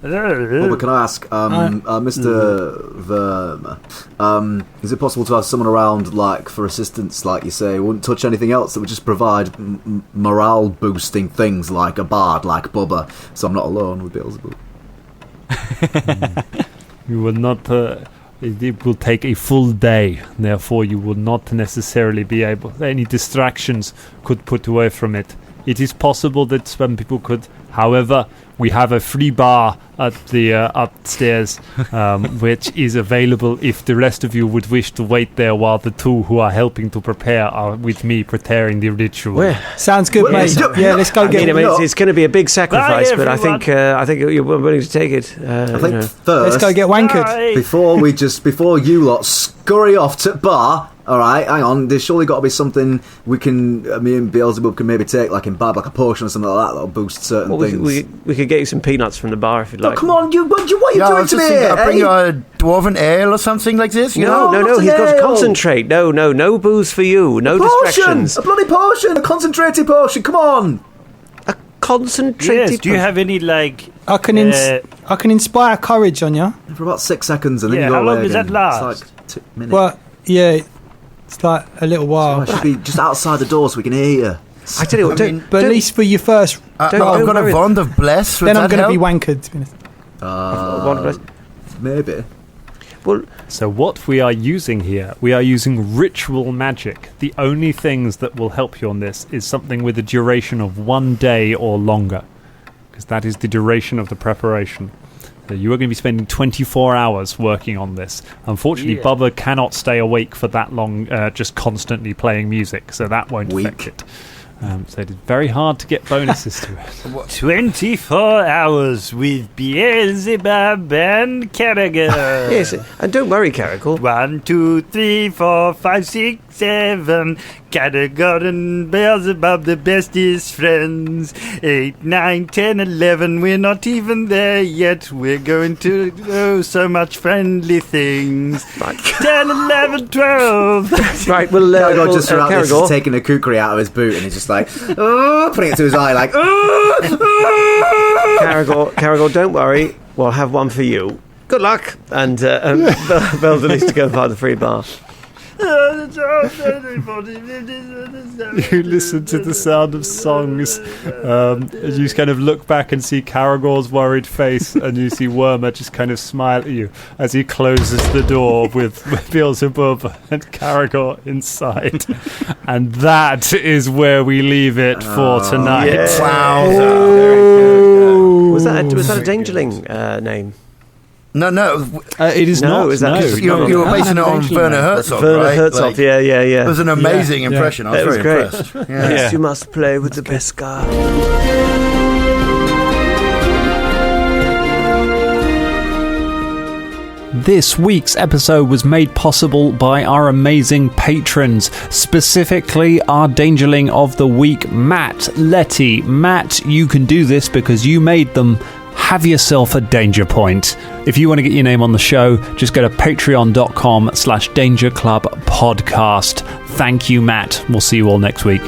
Speaker 9: But can I ask, Mr. Verma, is it possible to have someone around, for assistance, like you say, wouldn't touch anything else that would just provide morale-boosting things, like a bard, like Bubba, so I'm not alone with Beelzebub?
Speaker 8: You will not... it will take a full day, therefore you will not necessarily be able... Any distractions could put away from it. It is possible that some people could... However, we have a free bar at the upstairs, which is available if the rest of you would wish to wait there while the two who are helping to prepare are with me preparing the ritual.
Speaker 3: Sounds good, mate. Yeah, let's go get it.
Speaker 5: It's going to I sacrifice, but I think you're willing to take it.
Speaker 9: I think first,
Speaker 3: let's go get wankered
Speaker 9: before you lot scurry off to bar. All right, hang on. There's surely got to be something me and Beelzebub can maybe take, like in bab, like a potion or something like that that'll boost certain things.
Speaker 5: We could get you some peanuts from the bar if you'd like.
Speaker 9: Come on, what are you doing to me?
Speaker 4: I'll bring you a dwarven ale or something like this.
Speaker 5: No. He's got to concentrate. No booze for you. No distractions.
Speaker 9: A bloody potion, a concentrated potion. Come on.
Speaker 5: A concentrated.
Speaker 7: Yes. Do you have any
Speaker 3: I can inspire courage on you
Speaker 9: for about 6 seconds, and then you go
Speaker 7: how
Speaker 9: away
Speaker 7: long does
Speaker 9: again.
Speaker 7: that last?
Speaker 9: It's like 2 minutes.
Speaker 3: Well, yeah. It's like a little while.
Speaker 9: I should be just outside the door so we can hear you.
Speaker 5: I tell you what,
Speaker 3: but at least for your first...
Speaker 4: I've got a bond of bless.
Speaker 3: Then I'm going to be wankered, to be honest.
Speaker 9: Maybe.
Speaker 5: Well,
Speaker 1: So what we are using here, we are using ritual magic. The only things that will help you on this is something with a duration of 1 day or longer, because that is the duration of the preparation. So you are going to be spending 24 hours working on this. Unfortunately, Bubba cannot stay awake for that long, just constantly playing music, so that won't affect it. So it is very hard to get bonuses to it.
Speaker 7: 24 hours with Beelzebub and Carragher.
Speaker 5: Yes, and don't worry, Caragor.
Speaker 7: 1, 2, 3, 4, 5, 6, 7. Carragher and Beelzebub, the bestest friends. 8, 9, 10, 11. We're not even there yet. We're going to do so much friendly things. Right. 10, 11, 12.
Speaker 5: Right, well,
Speaker 9: Caragor just throughout this is taking a kukri out of his boot and he's just like, putting it to his eye like,
Speaker 5: Caragor, don't worry. We'll have one for you. Good luck. And Belden needs to go and find the free bar.
Speaker 1: You listen to the sound of songs. You kind of look back and see Caragor's worried face, and you see Wormer just kind of smile at you as he closes the door with Beelzebub and Caragor inside. And that is where we leave it for tonight.
Speaker 5: Yeah.
Speaker 4: Wow.
Speaker 5: Was that a Dangerling name?
Speaker 4: No.
Speaker 1: It is not.
Speaker 5: Is that
Speaker 4: You were basing it on Werner Herzog,
Speaker 5: Werner
Speaker 4: right?
Speaker 5: Herzog, yeah.
Speaker 4: It was an amazing impression. I was very impressed. Yeah.
Speaker 5: Yes, you must play with the best guy.
Speaker 1: This week's episode was made possible by our amazing patrons, specifically our Dangerling of the Week, Matt Letty. Matt, you can do this because you made them. Have yourself a danger point. If you want to get your name on the show, just go to patreon.com/dangerclubpodcast. Thank you, Matt. We'll see you all next week.